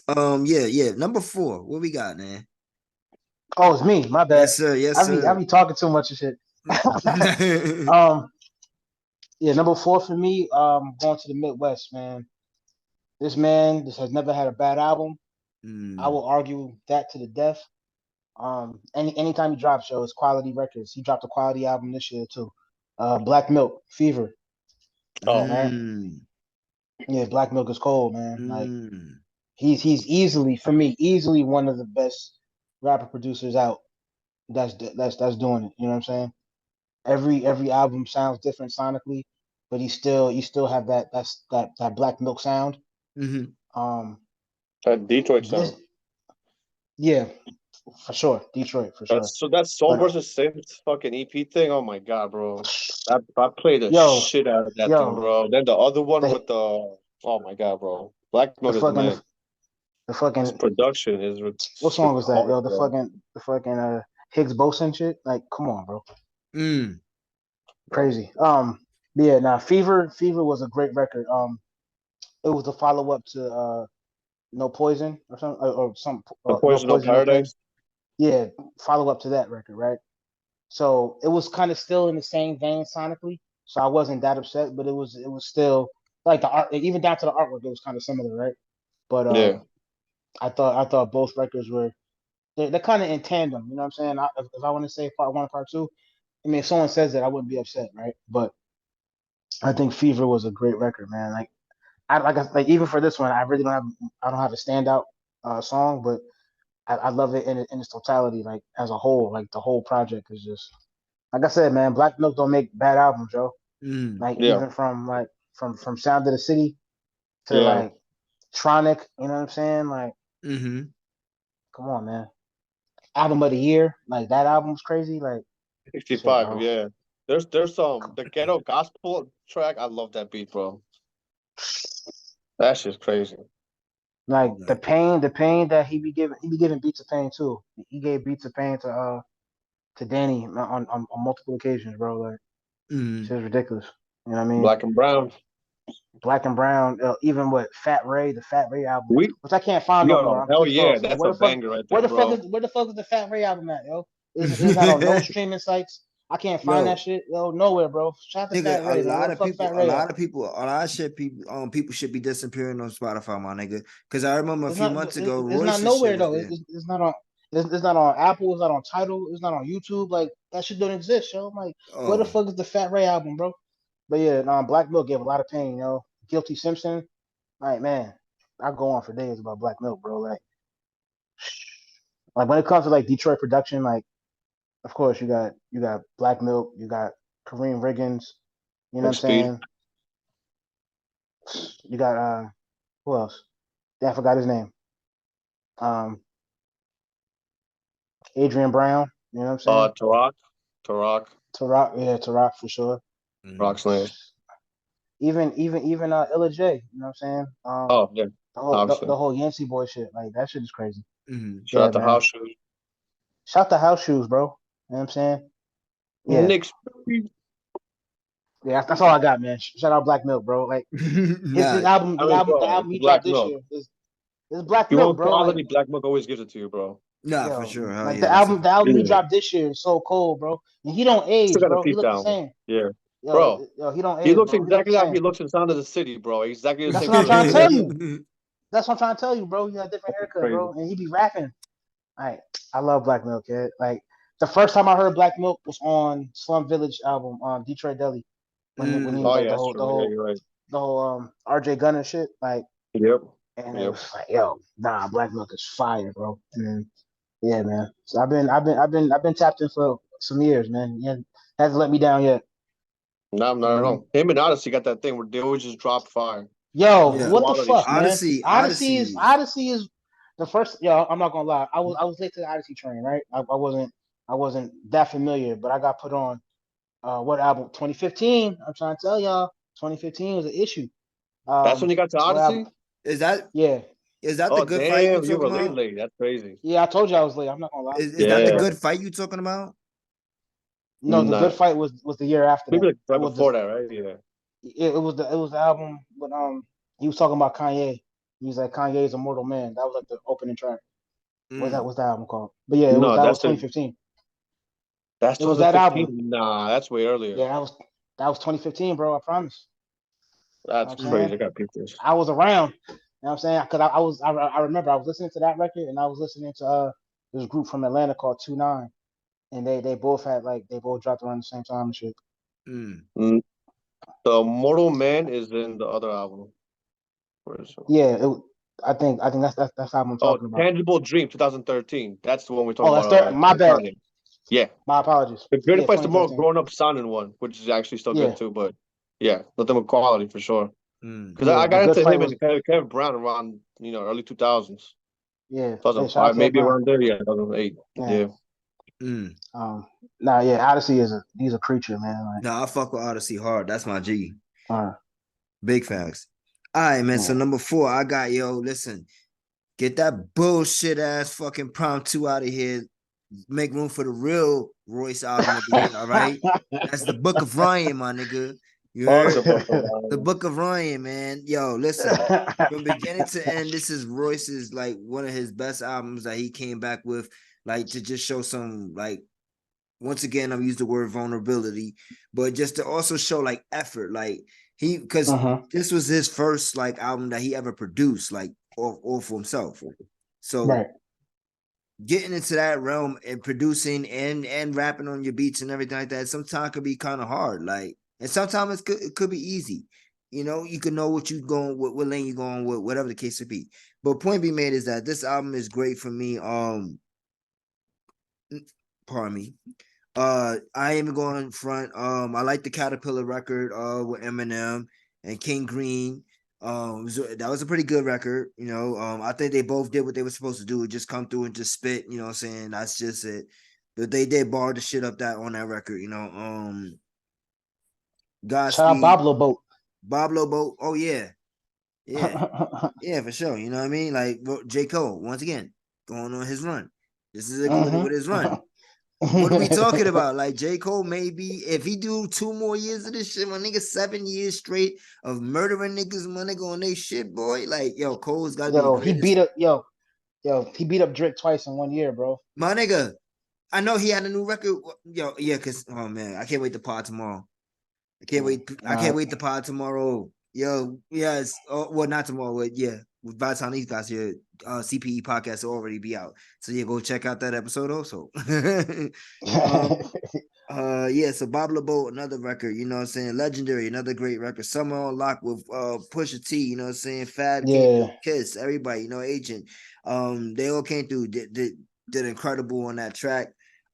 Yeah. Number four. What we got, man? Oh, it's me. My bad. Yes, sir. Yes, I sir. be talking too much and shit. um, yeah, number four for me. Going to the Midwest, man. This man, this has never had a bad album. I Mm. will argue that to the death. Anytime he drops, show it's quality records. He dropped a quality album this year too. Black Milk Fever, Oh, right? Mm. Yeah, Black Milk is cold, man. Like Mm. he's easily for me easily one of the best rapper producers out. That's doing it. You know what I'm saying? Every album sounds different sonically, but he still have that Black Milk sound. Mm-hmm. Um, that Detroit this sound. yeah, for sure, Detroit for sure. That Soul But versus Synth fucking EP thing. Oh my god, bro. I played the yo, shit out of that thing, yo, bro. Then the other one the with the oh my god, bro. Black the Milk is the fucking man. the His fucking production is what song was that? hard, Yo, bro. the fucking Higgs boson shit. Like, come on, bro, Mm. crazy. Yeah, nah, Fever was a great record. It was the follow up to No Poison or something or some The No Poison of Poison No Pain. Paradise. Yeah, follow up to that record, right? So it was kind of still in the same vein sonically. So I wasn't that upset, but it was still like the art, even down to the artwork, it was kind of similar, right? But Yeah. I thought both records were they're kind of in tandem. You know what I'm saying? If I want to say part one, part two, I mean, if someone says that, I wouldn't be upset, right? But I think Fever was a great record, man. Like even for this one, I don't have a standout song, but I love it in its totality, like as a whole. Like the whole project is just like I said, man. Black Milk don't make bad albums, Joe. Mm. Like Yeah. even from Sound of the City to Yeah. like Tronic, you know what I'm saying? Like, Mm-hmm. come on, man. Album of the year, like that album's crazy. Like, shit, 65, bro. yeah. There's some the ghetto gospel track. I love that beat, bro. That shit's crazy. Like Yeah. the pain that he be giving beats of pain too. He gave beats of pain to Danny on multiple occasions, bro. Like, Mm. shit's ridiculous. You know what I mean? Black and brown. Black and Brown, even with the Fat Ray album, We which I can't find no more. yo, I'm hell pissed yeah, off. Like, that's a banger right there, bro. where the fuck is the Fat Ray album at, yo? It's not on no streaming sites. I can't find that Yo, shit, yo, nowhere, bro. Shout out to nigga, Fat Ray, man. Where the fuck Fat Ray at? a lot of shit people should be disappearing on Spotify, my nigga. Cause I remember a few months ago, It's not Royce's shit nowhere was though. there. It's not on. It's not on Apple. It's not on Tidal. It's not on YouTube. Like that shit don't exist, yo. I'm like, where the Oh, fuck is the Fat Ray album, bro? But yeah, Black Milk gave a lot of pain, yo. Guilty Simpson, like man, I go on for days about Black Milk, bro. Like when it comes to like Detroit production, like of course you got Black Milk, you got Kareem Riggins, you know what And I'm speed. saying? You got who else? Yeah, I forgot his name. Um, Adrian Brown, you know what I'm saying? Tarak. Tarak. Tarak, yeah, Tarak for sure. mm. Roxanne. Even Illa J, you know what I'm saying? Oh yeah, The obviously. whole Yancey boy shit, like that shit is crazy. Mm. Shout Yeah, out to man. House Shoes. Shout the house shoes, bro. You know what I'm saying? Yeah. Nick's Yeah, that's all I got, man. Shout out Black Milk, bro. Like his Nah, album, I mean, the bro, album it's he Black dropped this Milk. year is Black You Milk, want bro. Like quality, Black Milk always gives it to you, bro. nah, for yo, sure. Hell like yeah, that's a the fact. album he Yeah. dropped this year is so cold, bro. And he don't Still age, got a bro. He peep look the down. same. Yeah. Yo, Bro, he don't he age, looks bro. He look the exactly how he same. looks in Sound of the City, bro. Exactly the That's same what I'm trying to tell personality. you. That's what I'm trying to tell you, bro. You got a different That's haircut, crazy. bro, and he be rapping. Like I love Black Milk, kid. Like the first time I heard Black Milk was on Slum Village album on Detroit Deli when he was Oh Mm. like yeah, that's true. Yeah, you're right. the whole RJ Gunner shit. Like Yep. and it Yep. was like, yo, nah, Black Milk is fire, bro. And yeah, man. So I've been tapped in for some years, man. Yeah, hasn't let me down yet. No, not at Mm. all. Him and Odyssey got that thing where they always just drop fire. Yo, Some Yeah. what the quality fuck, shit. man? Odyssey is Odyssey is the first. Yo, I'm not gonna lie. I was late to the Odyssey train, right? I wasn't that familiar, but I got put on what album? 2015. I'm trying to tell y'all, 2015 was an issue. That's when you got to What album? Odyssey? is that Yeah, is that the Oh good fight you damn, you talking were late about? late. That's crazy. yeah. I told you I was late. I'm not gonna lie. Is that the Yeah. good fight you talking about? No, the good Nah. fight was the year after Maybe that. like right It was the before that, right? Yeah. it was the album when he was talking about Kanye. He's like Kanye's Immortal Man. That was like the opening track. Mm. What's that album called? But yeah, No, that was that's the 2015. that's It was that 2015. album. Nah, that's way earlier. Yeah, that was 2015, bro. I promise. You know That's what I'm saying? crazy. I got pictures. I was around. You know what I'm saying? Because I remember I was listening to that record and I was listening to this group from Atlanta called 2 9, and they both had like they both dropped around the same time and shit. Mm. Mm, The Mortal Man is in the other album. Where is it? Yeah, I think that's how I'm Oh, talking about. Tangible Dream, 2013. That's the one we're talking Oh, that's about. third. My bad. Kanye. Yeah, My apologies. the Yeah, Greatest Place the more 2013. grown up sounding one, which is actually still good Yeah, too. But yeah, nothing with quality for sure. Mm. Because yeah. I The got good into fight him was and Kevin Brown around early 2000s, yeah. Hey, shout out 2005, Kev maybe Brown. around there. Yeah, 2008. Yeah. Yeah. Mm. Nah, yeah. Odyssey he's a creature, man. Like, No, I fuck with Odyssey hard. That's my G. uh, Big facts. All right, man. So yeah. number 4, I got listen, get that bullshit ass fucking prompt 2 out of here. Make room for the real Royce album of the year. All right. That's the Book of Ryan, my nigga. You Fuck heard? the Book of The Lions. Book of Ryan, man. Yo, listen. From beginning to end, this is Royce's like one of his best albums that he came back with, like to just show some like once again, I'm using the word vulnerability, but just to also show like effort, like because uh-huh. this was his first like album that he ever produced, like all for himself. So Right. getting into that realm and producing and rapping on your beats and everything like that, sometimes could be kind of hard. Like, and sometimes it could be easy. You can know what you going, what lane you going with, whatever the case would be. But point being made is that this album is great for me. Pardon me. I ain't even going in front. I like the Caterpillar record with Eminem and King Green. That was a pretty good record. I think they both did what they were supposed to do, just come through and just spit. You know what I'm saying? That's just it. But they did bar the shit up that on that record. Shout out Godspeed, Bob Boat. Bob Lobo. Oh yeah, yeah, yeah, for sure. You know what I mean? Like J. Cole once again going on his run. This is with his run. What are we talking about? Like J. Cole, maybe if he do 2 more years of this shit, my nigga, 7 years straight of murdering niggas, my nigga, on they shit, boy. Like, yo, Cole's gotta be the Yo, he beat greatest. up he beat up Drake twice in 1 year, bro. My nigga, I know he had a new record. Yo, yeah, cause oh man, I can't wait to pod tomorrow. I can't wait. I can't Nah, wait to pod tomorrow. Yo, yes. Oh, well, not tomorrow, but yeah. By the time these guys here, CPE podcast will already be out. So yeah, go check out that episode also. um, yeah, so Bob LeBeau, another record, you know what I'm saying? Legendary, another great record. Summer on Lock with Pusha T, you know what I'm saying? Fab came through, yeah, Kiss, everybody, Agent. They all came through, did incredible on that track.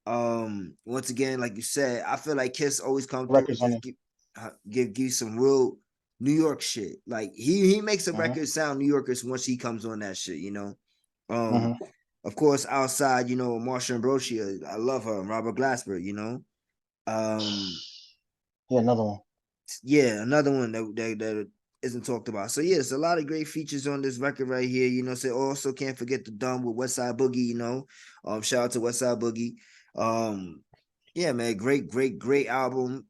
Once again, like you said, I feel like Kiss always come through and records on just it. give some real New York shit. Like he makes a Uh-huh, record sound New Yorkers once he comes on that shit. Um, uh-huh. of course, outside, Marsha Ambrosio, I love her, and Robert Glasper. Um, Yeah, another one. yeah, another one that isn't talked about. So yeah, it's a lot of great features on this record right here. So also can't forget the Dumb with West Side Boogie. Shout out to West Side Boogie. Yeah, man, great album.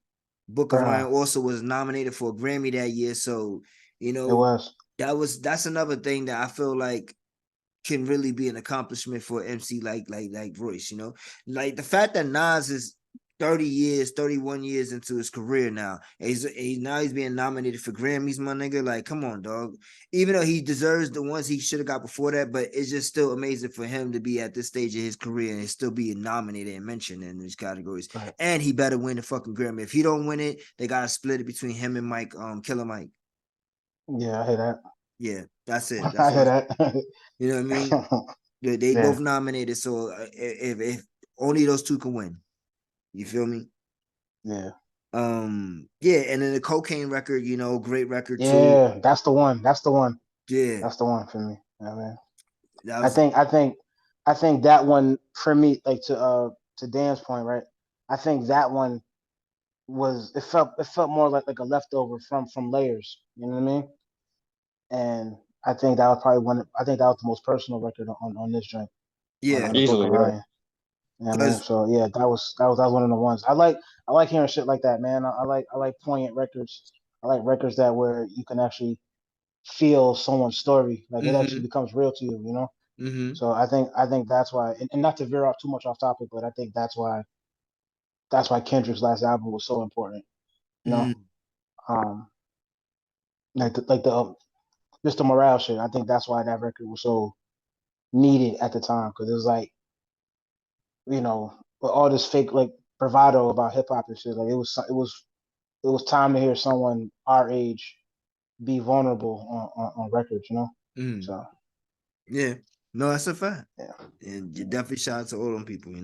Book of Ryan Bruh, also was nominated for a Grammy that year. So you it know was. that's another thing that I feel like can really be an accomplishment for MC like Royce, like the fact that Nas is 30 years, 31 years into his career now. He's being nominated for Grammys, my nigga. Like, come on, dog. Even though he deserves the ones he should have got before that, but it's just still amazing for him to be at this stage of his career and still be nominated and mentioned in these categories. Right. And he better win the fucking Grammy. If he don't win it, they gotta split it between him and Mike, Killer Mike. Yeah, I hear that. Yeah, that's it. I That's hear all. that. You know what I mean? They Yeah, both nominated, so if only those two can win, you feel me? yeah, Yeah, and then the Cocaine record, great record too. yeah. That's the one. That's the one. Yeah, That's the one for me. You know what I mean, that I was think, I think, I think that one for me, like to Dan's point, right? I think that one it felt more like a leftover from layers. You know what I mean? And I think that was probably one. I think that was the most personal record on this joint on yeah, the Book of Easily, yeah. Ryan. You know what I mean? because So yeah, that was one of the ones. I like hearing shit like that, man. I like poignant records. I like records that where you can actually feel someone's story. Like it actually Mm-hmm. becomes real to you, you know. Mm-hmm. So I think that's why, and not to veer off too much off topic, but I think that's why Kendrick's last album was so important. You know, Mm-hmm. um, like the Mr. Morale shit. I think that's why that record was so needed at the time because it was like, with all this fake like bravado about hip hop and shit. Like it was time to hear someone our age be vulnerable on records. You know, Mm-hmm. so Yeah. No, that's a fact. yeah. And you definitely shout out to all them people,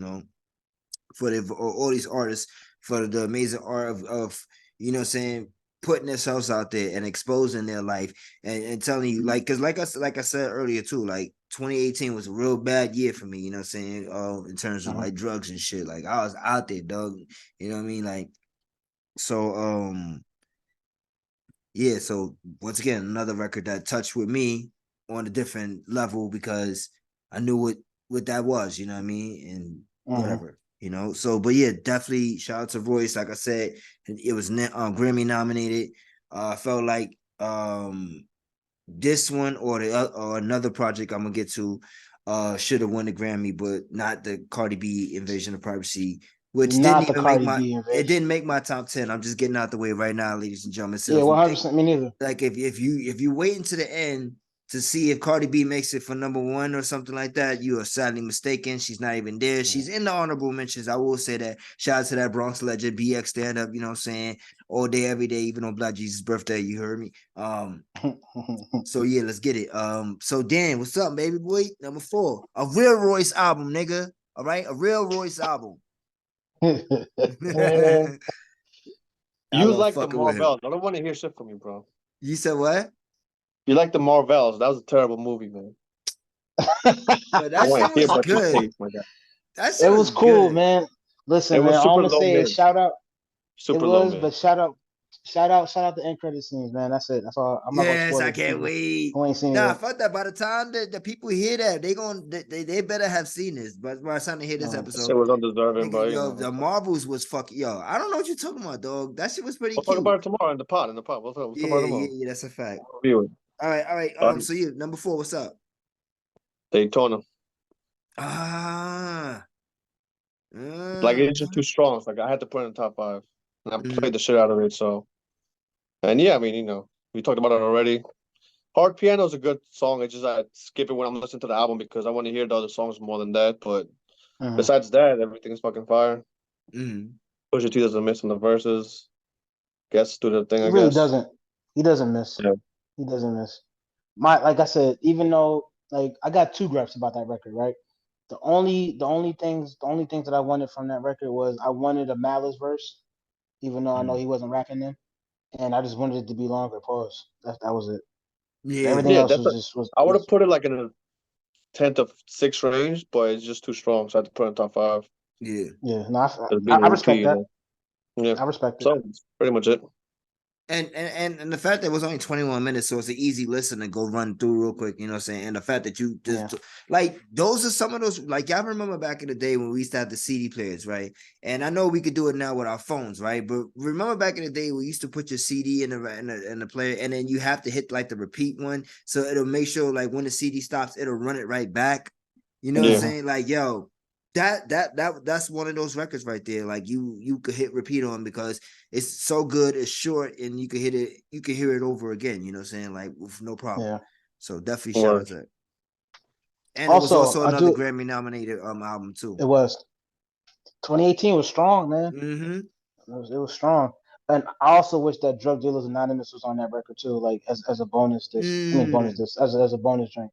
for all these artists for the amazing art of what I'm saying, putting themselves out there and exposing their life and telling you because like I said earlier too, like 2018 was a real bad year for me, what I'm saying, in terms of Uh-huh. like drugs and shit. Like I was out there, dog. You know what I mean? Like so yeah, so once again, another record that touched with me on a different level because I knew what that was, you know what I mean, and Uh-huh. whatever, So, but yeah, definitely shout out to Royce. Like I said, it was Grammy nominated. I felt like this one or another project I'm gonna get to should have won the Grammy, but not the Cardi B Invasion of Privacy, which didn't Not the even make Cardi my B it invasion. didn't make my top 10. I'm just getting out the way right now, ladies and gentlemen. So Yeah, if you think 100%. Me neither. like if you wait until the end to see if Cardi B makes it for number one or something like that, you are sadly mistaken. She's not even there. Yeah. She's in the honorable mentions. I will say that. Shout out to that Bronx legend, BX stand up, you know what I'm saying? All day, every day, even on Black Jesus' birthday. You heard me. So yeah, let's get it. So Dan, what's up, baby boy? Number 4. A real Royce album, nigga. All right, a real Royce album. I You love like the fucking with him. Marvels. I don't want to hear shit from you, bro. You said what? You like the Marvels. That was a terrible movie, man. Yo, I that want to shit hear was about your good. taste, my guy. That It shit was was cool, good. man. It Listen, man. was All I'm super gonna low say is mid. shout out. It Super low was, mid. but shout out the end credit scenes, man. That's it. That's all. I'm not gonna Yes, spoil I it for can't people wait. who ain't seen it Nah, yet. fuck that. By the time the people hear that, they better have seen this. But by the time they hear this Uh, That episode, shit was undeserving, nigga, but yo, the Marvels was fucking yo. I don't know what you're talking about, dog. That shit was pretty we'll talk cute. about it tomorrow in the pod. In the pod, we'll talk about it Yeah, yeah, tomorrow. yeah. That's a fact. We'll review it. All right. But So you number 4. What's up? Daytona, Ah, like uh, it's just too strong. It's like I had to put it in the top 5, and I mm, played the shit out of it. So, and yeah, I mean, we talked about it already. Hard Piano is a good song. It's just I skip it when I'm listening to the album because I want to hear the other songs more than that. But uh besides that, everything's fucking fire. mm, Pusha T doesn't miss on the verses. Guess do the thing, He I really guess. doesn't. He doesn't miss. Yeah. He doesn't miss. Like I said, even though like I got two gripes about that record, right? The only things that I wanted from that record was I wanted a Malice verse, even though I know mm. he wasn't rapping then, and I just wanted it to be longer. Pause. That was it. Yeah, Everything Yeah, else that's. was just was I would have was put it like in a 10 to 6 range, but it's just too strong, so I had to put it in top 5. yeah. yeah. No, Just I, being I a repeat, respect that. Yeah. I respect it. So that's pretty much it. And the fact that it was only 21 minutes, so it's an easy listen to go run through real quick, you know what I'm saying? And the fact that you Yeah. just like those are some of those, like y'all remember back in the day when we used to have the CD players, right? And I know we could do it now with our phones, right? But remember back in the day we used to put your CD in the player, and then you have to hit like the repeat one, so it'll make sure like when the CD stops, it'll run it right back. You know what I'm Yeah. Uh-huh. saying? Like, yo, that's one of those records right there. Like you could hit repeat on because it's so good, it's short, and you can hear it over again, you know what I'm saying? Like with no problem. Yeah. So definitely shout out Word. to that. And it was Also, also I another do. Grammy nominated album too. It was 2018 was strong, man. Mm-hmm. It was strong. And I also wish that Drug Dealers Anonymous was on that record too, like as a bonus disc. I mean bonus Mm. disc as a bonus drink,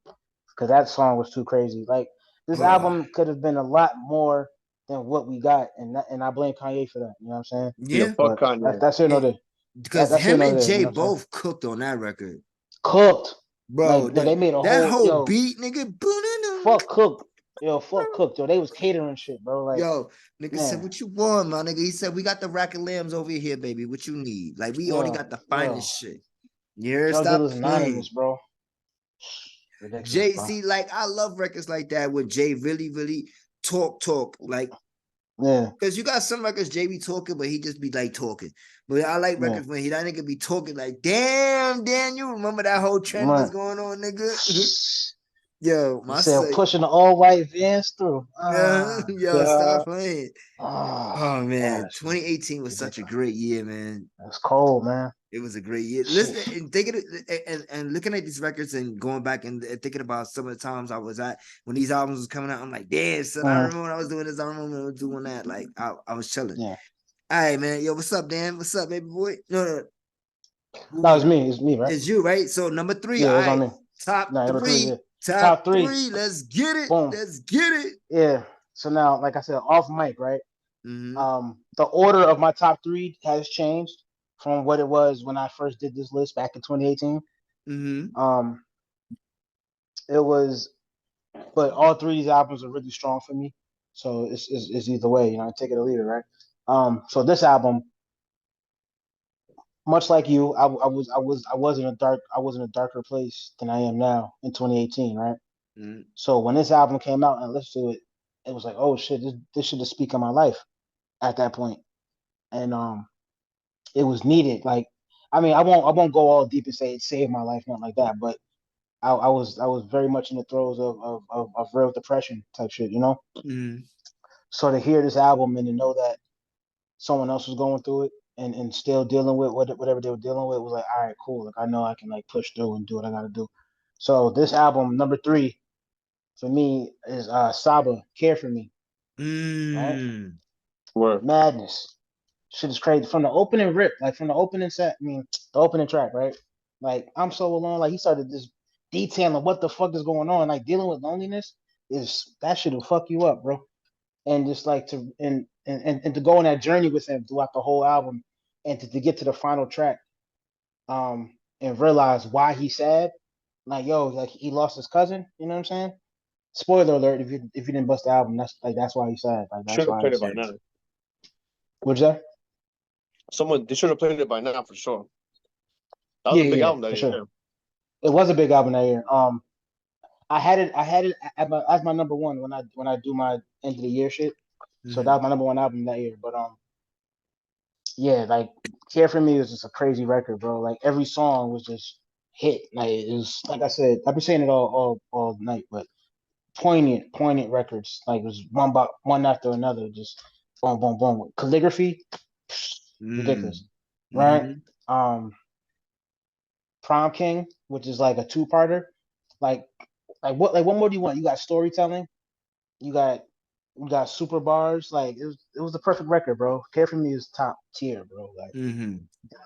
because that song was too crazy. Like this Oh, album could have been a lot more than what we got, and I blame Kanye for that. You know what I'm saying? Yeah, yeah. fuck But Kanye. that's here Yeah. nor there. Because That's here him nor and there. You Jay know what I'm saying? both cooked on that record. Cooked. Bro, Like no, they made a that whole whole yo beat, nigga. fuck cooked. Yo, fuck cooked. Yo, they was catering shit, bro. Like Yo, nigga said, man, what you want, my nigga? He said, we got the rack of lambs over here, baby. What you need? Like, we only got the yo, finest shit. Yeah, Drug stop Dealers playing. Anonymous, bro. Ridiculous, Jay, bro. see, like I love records like that where Jay really, really talk. Like Yeah, Because you got some records, Jay be talking, but he just be like talking. But I like yeah. records when he that nigga be talking like, damn, Dan, you remember that whole trend was Right. going on, nigga? Yo, He my said son, pushing the all white vans through. yo, stop Yeah. playing. Oh Oh man, gosh, 2018 was such a ridiculous. great year, man. It's cold, man. It was a great year. Shit. Listen and thinking and looking at these records and going back and thinking about some of the times I was at when these albums was coming out. I'm like, damn, son, I remember when I was doing this. I remember when I was doing that. Like, I was chilling. Yeah. All right, man. Yo, what's up, Dan? What's up, baby boy? No, who No, was it's it? me. It's me, right? It's you, right? So number three. Yeah, All it was on right, me. top No, number three. Yeah, three. Top top three. three. Let's get it. Boom. Let's get it. Yeah. So now, like I said, off mic, right? Mm-hmm. The order of my top three has changed from what it was when I first did this list back in 2018. Mm-hmm. Um, it was, but all three of these albums are really strong for me. So it's either way, take it or leave it, right? So this album, much like you, I was in a darker place than I am now in 2018, right? Mm-hmm. So when this album came out and I listened to it, it was like, oh shit, this should have speak of my life at that point, and it was needed. Like, I mean, I won't go all deep and say it saved my life, not like that, but I was very much in the throes of real depression type shit. Mm-hmm. So to hear this album and to know that someone else was going through it and still dealing with whatever they were dealing with was like, all right, cool. Like I know I can like push through and do what I gotta do. So this album, number three, for me is Saba, Care for Me, right? Mm. Word. Madness. Shit is crazy. From the opening rip, like from the opening set, I mean the opening track, right? Like I'm so alone. Like he started just detailing what the fuck is going on. Like dealing with loneliness is that shit will fuck you up, bro. And just like to and to go on that journey with him throughout the whole album and to get to the final track, and realize why he's sad. Like, yo, like he lost his cousin, you know what I'm saying? Spoiler alert, if you didn't bust the album, that's why he's sad. Like that's Should have why played he's it by sad. now. What'd you say? They should have played it by now for sure. That was Yeah, a big yeah, yeah, album that for year. sure. It was a big album that year. I had it as my number one when I do my end of the year shit. So that Mm-hmm. was my number one album that year. But yeah, like Care for Me is just a crazy record, bro. Like every song was just hit. Like it was like I said, I've been saying it all night, but poignant records. Like it was one after another, just boom, boom, boom. Calligraphy, ridiculous, right? Mm-hmm. Um, Prom King, which is like a two-parter. Like, what more do you want? You got storytelling. You got you got super bars. Like it was the perfect record, bro. Care for Me is top tier, bro. Mm-hmm.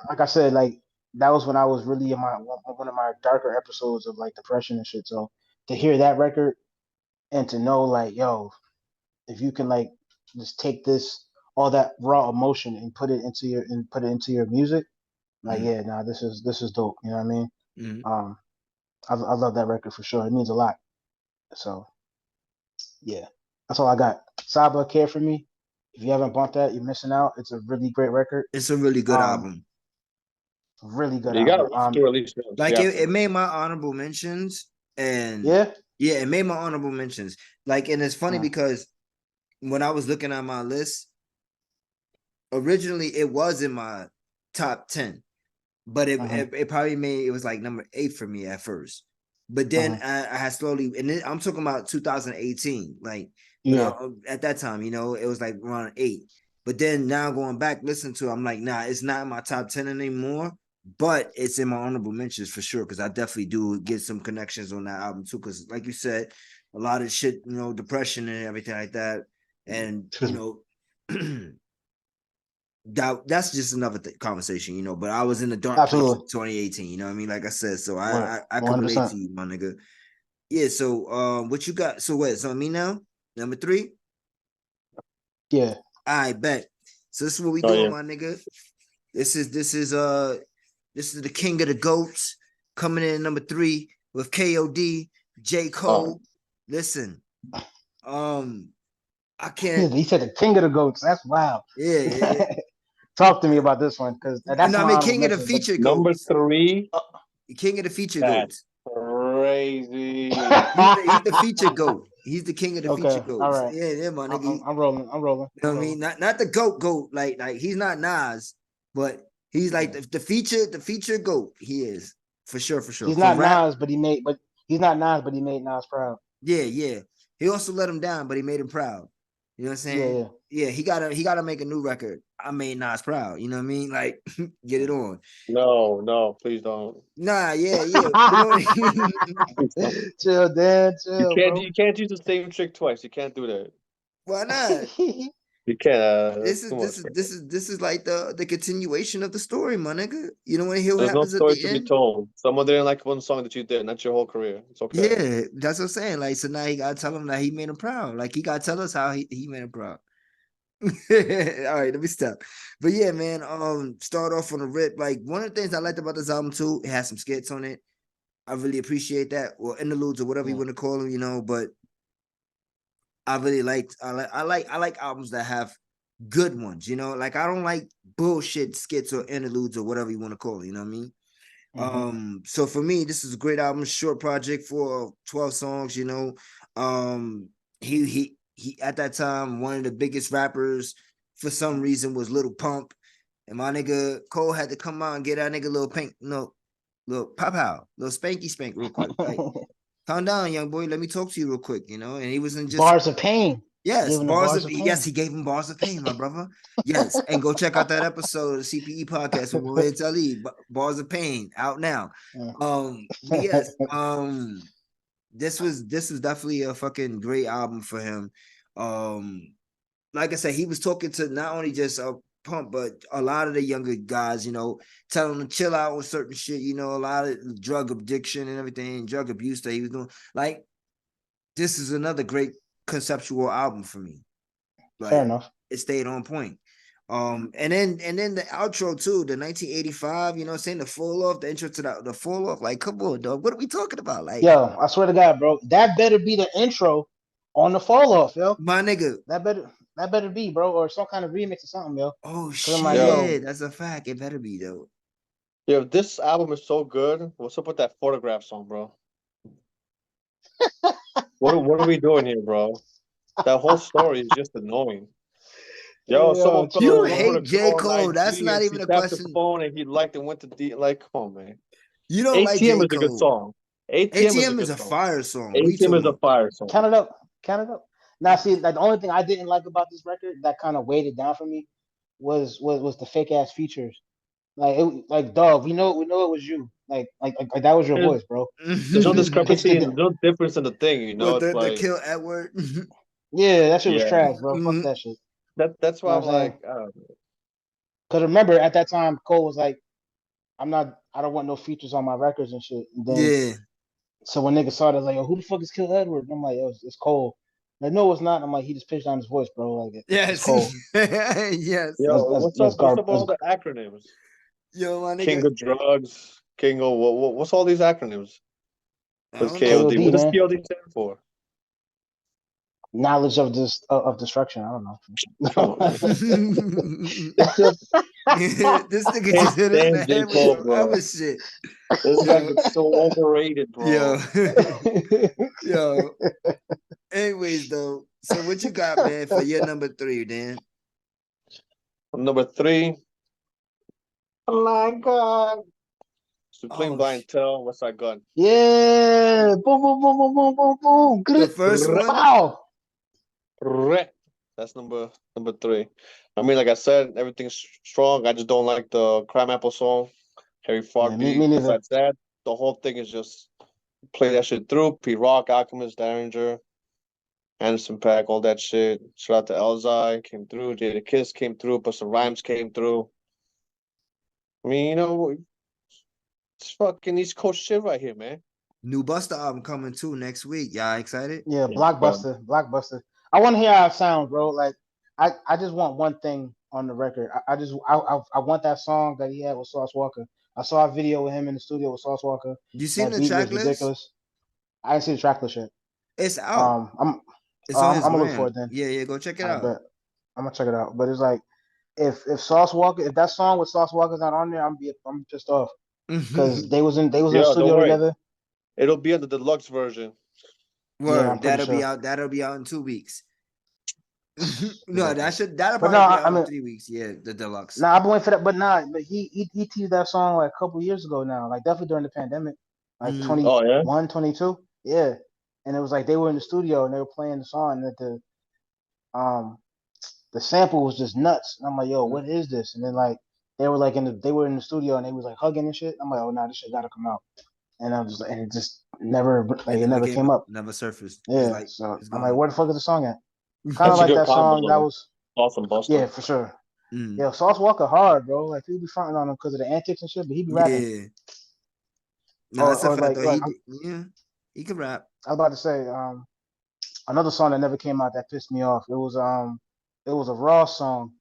Like I said, like that was when I was really in my one of my darker episodes of like depression and shit. So to hear that record and to know like, yo, if you can like just take this all that raw emotion and put it into your music, like yeah, nah, this is dope. You know what I mean? Mm-hmm. Um, I love that record for sure. It means a lot. So yeah, that's all I got. Saba, Care for Me. If you haven't bumped that, you're missing out. It's a really great record. It's a really good Um, album. really good You got to album. listen to it at least once. You Like have it to. made my honorable mentions, and Yeah. yeah, it made my honorable mentions. Like, and it's funny Mm, because when I was looking at my list, originally it was in my top 10, but it, mm-hmm, it, it probably made it was like number 8 for me at first. But then mm-hmm. I had slowly, and then I'm talking about 2018, like when I Yeah. at that time, it was like around 8. But then now going back, listen to it, I'm like, nah, it's not in my top 10 anymore, but it's in my honorable mentions for sure. Cause I definitely do get some connections on that album too. Cause like you said, a lot of shit, depression and everything like that. And, Excuse me. that's just another conversation, but I was in a dark place in Absolutely. 2018, you know what I mean? Like I said, so Word. I One can hundred relate percent. to you, my nigga. Yeah, so what you got? So what? So me now? Number 3? Yeah. I bet. So this is what we Oh doing, yeah. my nigga. This is the king of the goats coming in at number 3 with KOD, J. Oh, Cole. Listen, um, I can't. He said the king of the goats. That's wild. Yeah, Talk to me about this one because that's no, I my mean honorable king of the mention. But feature number goats. 3. King of the feature That's goats. crazy. He's the feature goat. He's the king of the feature Okay, all goats. right. Yeah, yeah, my nigga. I'm rolling. I'm rolling. You know I'm what I mean? rolling. Not the goat, like he's not Nas, but he's like Yeah. the feature goat. He is for sure, for sure. He's For not rap, Nas, but he's not Nas, but he made Nas proud. yeah, yeah. He also let him down, but he made him proud. You know what I'm Yeah, saying? yeah. Yeah, he gotta make a new record. I made Nas proud. You know what I mean? Like, get it on. No, no, please don't. Nah, yeah, yeah. You know what I mean? Please don't. Chill, Dan. Chill, bro. You can't use the same trick twice. You can't do that. Why not? You can't. This That's is too this much, is bro. this is this is like the continuation of the story, my nigga. You know what There's no happens at story the to be end? told. Someone didn't like one song that you did, not your whole career. It's okay. Yeah, that's what I'm saying. Like, so now he gotta tell him that he made him proud. Like, he gotta tell us how he made him proud. All right, let me stop. But yeah, man, start off on the rip. Like, one of the things I liked about this album too, it has some skits on it. I really appreciate that, or interludes or whatever you Yeah. want to call them, you know. But I really I like albums that have good ones, you know. Like, I don't like bullshit skits or interludes or whatever you want to call it, you know what I mean? Mm-hmm. So for me, this is a great album, short project for 12 songs, you know. Um, he at that time, one of the biggest rappers for some reason was Little Pump. And my nigga Cole had to come out and get that nigga little pink, no, little pop out, little spanky spank real quick. Like, calm down, young boy. Let me talk to you real quick, you know. And he wasn't just Bars of pain. yes, Giving the bars bars of of yes, pain. he gave him bars of pain, my brother. Yes, and go check out that episode of the CPE podcast with Mohamed Ali, bars of pain, out now. But yes, this was definitely a fucking great album for him. Like I said, he was talking to not only just Pump, but a lot of the younger guys, you know, telling them to chill out with certain shit, you know, a lot of drug addiction and everything, drug abuse that he was doing. Like, this is another great conceptual album for me. Fair Like, enough. it stayed on point. And then the outro too, the 1985, you know what I'm saying? The fall off, the intro to the fall off. Like, come on, dog. What are we talking about? Like, Yo, I swear to God, bro, that better be the intro on the fall off, yo. my nigga. That better be, bro, or some kind of remix or something, yo. Oh Cause I'm like, Yo, yo, shit. That's a fact. It better be though. yo, if this album is so good, what's up with that photograph song, bro? What are we doing here, bro? That whole story is just annoying. Yo, yo, someone put You chill, someone put bro. a hate J. girl on Cole. That's IG not and she even a tapped the question. phone and he liked and went to D. Like, come on, man. You don't like ATM J. is a good Cole. song. ATM is a ATM is good a song. fire song. What are you ATM talking is a about? fire song. Count it up. Count it up. Now, see, like the only thing I didn't like about this record that kind of weighed it down for me was the fake ass features. Like dog, we know it was you. Like that was your There's, voice, bro. there's no Pitch discrepancy and the there's no difference in the thing, you know. What It's the like, kill Edward? Yeah, that shit was yeah, trash, bro. Fuck that shit. that's You know why what I'm I'm saying? like, Because remember at that time Cole was like, I don't want no features on my records and shit. And then Yeah. so when niggas saw that, like, yo, who the fuck is Kill Edward? And I'm like, yo, it's Cole. Like, no, it's not. I'm like, he just pitched down his voice, bro. Like, it's Yes. Cole. Yes. yo, That's what's garbage. up with all the acronyms? Yo, my nigga. King of drugs, King of what's all these acronyms I with don't know. KOD? KOD, What does man. KOD stand for? Knowledge of this of destruction. I don't Come on, know. man. It's just This nigga can't just hit us in the stand J. head with Cole, some bro. other shit. This guy Yo, gets so overrated, yo, bro. yo. Anyways, though, so what you got, man, for your number 3, Dan? Number three, oh my God. Supreme Oh, Clientele, West Side Gun. Yeah. Boom, boom, boom, boom, boom, boom, boom. the Grr. first one. Pow. That's number three. I mean, like I said, everything's strong. I just don't like the Crime Apple song. Harry Yeah, Fog me beat. neither. Besides that, the whole thing is just play that shit through. P Rock, Alchemist, Derringer, Anderson Pack, all that shit. Shout out to Elzai, came through. Jada Kiss came through. But some rhymes came through. I mean, it's fucking East Coast shit right here, man. New Buster album coming too next week. Y'all excited? Yeah, Yeah, bro. blockbuster. I want to hear how it sounds, bro. Like, I just want one thing on the record. I want that song that he had with Sauce Walker. I saw a video with him in the studio with Sauce Walker. You seen That the beat track was list? ridiculous. I didn't see the track list yet. It's out. Um, I'm It's on I'm his gonna look for gram. it then. Yeah, yeah. Go check it I out. bet I'm gonna check it out. But it's like if Sauce Walker, if that song with Sauce Walker's not on there, I'm pissed off because they was in the Yeah, don't studio worry. together. It'll be on the deluxe version. Yeah, I'm Word. pretty That'll be sure. out. That'll be out in 2 weeks. No, Exactly. that'll But probably no, be I out in mean, 3 weeks. Yeah, the deluxe. nah, I've been waiting for that. But nah, but he teased that song like a couple years ago now, like definitely during the pandemic, like Mm, Oh yeah. 21, 22. Yeah, and it was like they were in the studio and they were playing the song, and that um the sample was just nuts. And I'm like, yo, what is this? And then like they were in the studio and they was like hugging and shit. I'm like, oh nah, this shit gotta come out. And I was just and it just never it it never never came came out. up. Never surfaced. It's Yeah, like so it's I'm like, gone. where the fuck is the song at? Kind of That's a like good that combo song that though. was Awesome Buster. yeah for sure. Mm, Yeah, Sauce Walker hard, bro. Like people be fronting on him because of the antics and shit, but he be rapping. yeah. No, that's a Or fact though. like Yeah, he can rap. I was about to say, another song that never came out that pissed me off. It was a Ross song.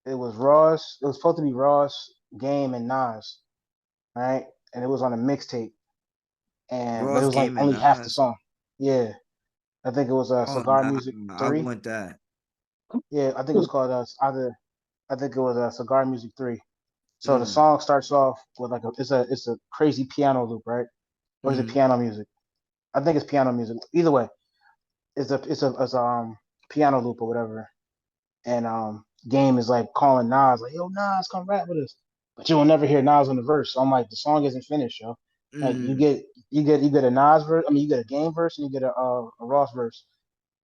It was Ross. It was supposed to be Ross, Game, and Nas, right? And it was on a mixtape, and but it Ross was like Game and only half the Nas. song. Yeah, I think it was Oh, Cigar Music I 3. want that. Yeah, I think it was called either. I think it was Cigar Music 3. So the Mm, song starts off with like it's a crazy piano loop, right? Or is it mm, piano music? I think it's piano music. Either way, it's a piano loop or whatever. And Game is like calling Nas, like, yo, Nas, come rap with us. But you will never hear Nas on the verse. So I'm like, the song isn't finished, yo. Like mm, you get a Nas verse, I mean you get a Game verse and you get a Ross verse.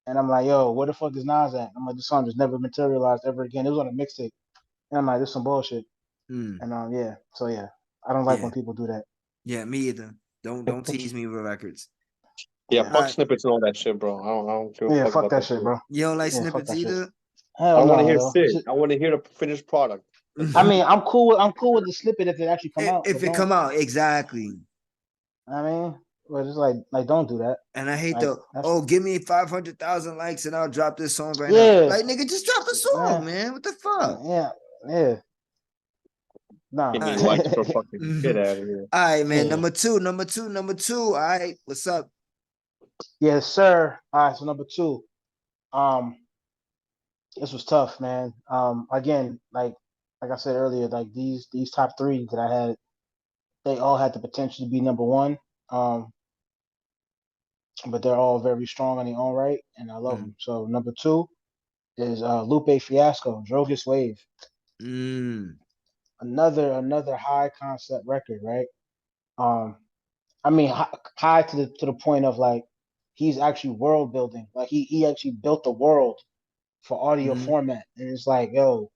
And I'm like, yo, where the fuck is Nas at? I'm like, this song just never materialized ever again. It was on a mixtape. And I'm like, this is some bullshit. mm. And yeah. So yeah. I don't like Yeah, when people do that. yeah. Me either. Don't tease me with records. Yeah, Yeah. All fuck right. snippets and all that shit, bro. I don't give a Yeah, fuck fuck about that that shit, shit. bro. You don't like Yeah, fuck snippets that shit. either. I Hell want to no, hear yo. Sid. I want to hear the finished product. That's I it. mean, I'm cool with the snippet if it actually come out, If but it don't come out exactly. I mean, but it's like don't do that. And I hate Like the that's oh, give me 500,000 likes and I'll drop this song right now. yeah, Like nigga, just drop the song, man, man. What the fuck? yeah, yeah. Give Nah, All me right. likes for fucking get Mhm. out of here. All right, man. yeah, Number two. All right, what's up? yes, sir. All right, so number two. Um, this was tough, man. Again, like I said earlier, like these top three that I had, they all had the potential to be number one. Um, but they're all very strong in their own right, and I love Mm, them. So number two is Lupe Fiasco, Drogas Wave. mm, Another high concept record, right? Um, I mean, high to the point of like he's actually world building. Like he actually built the world for audio mm. format, and it's like, yo,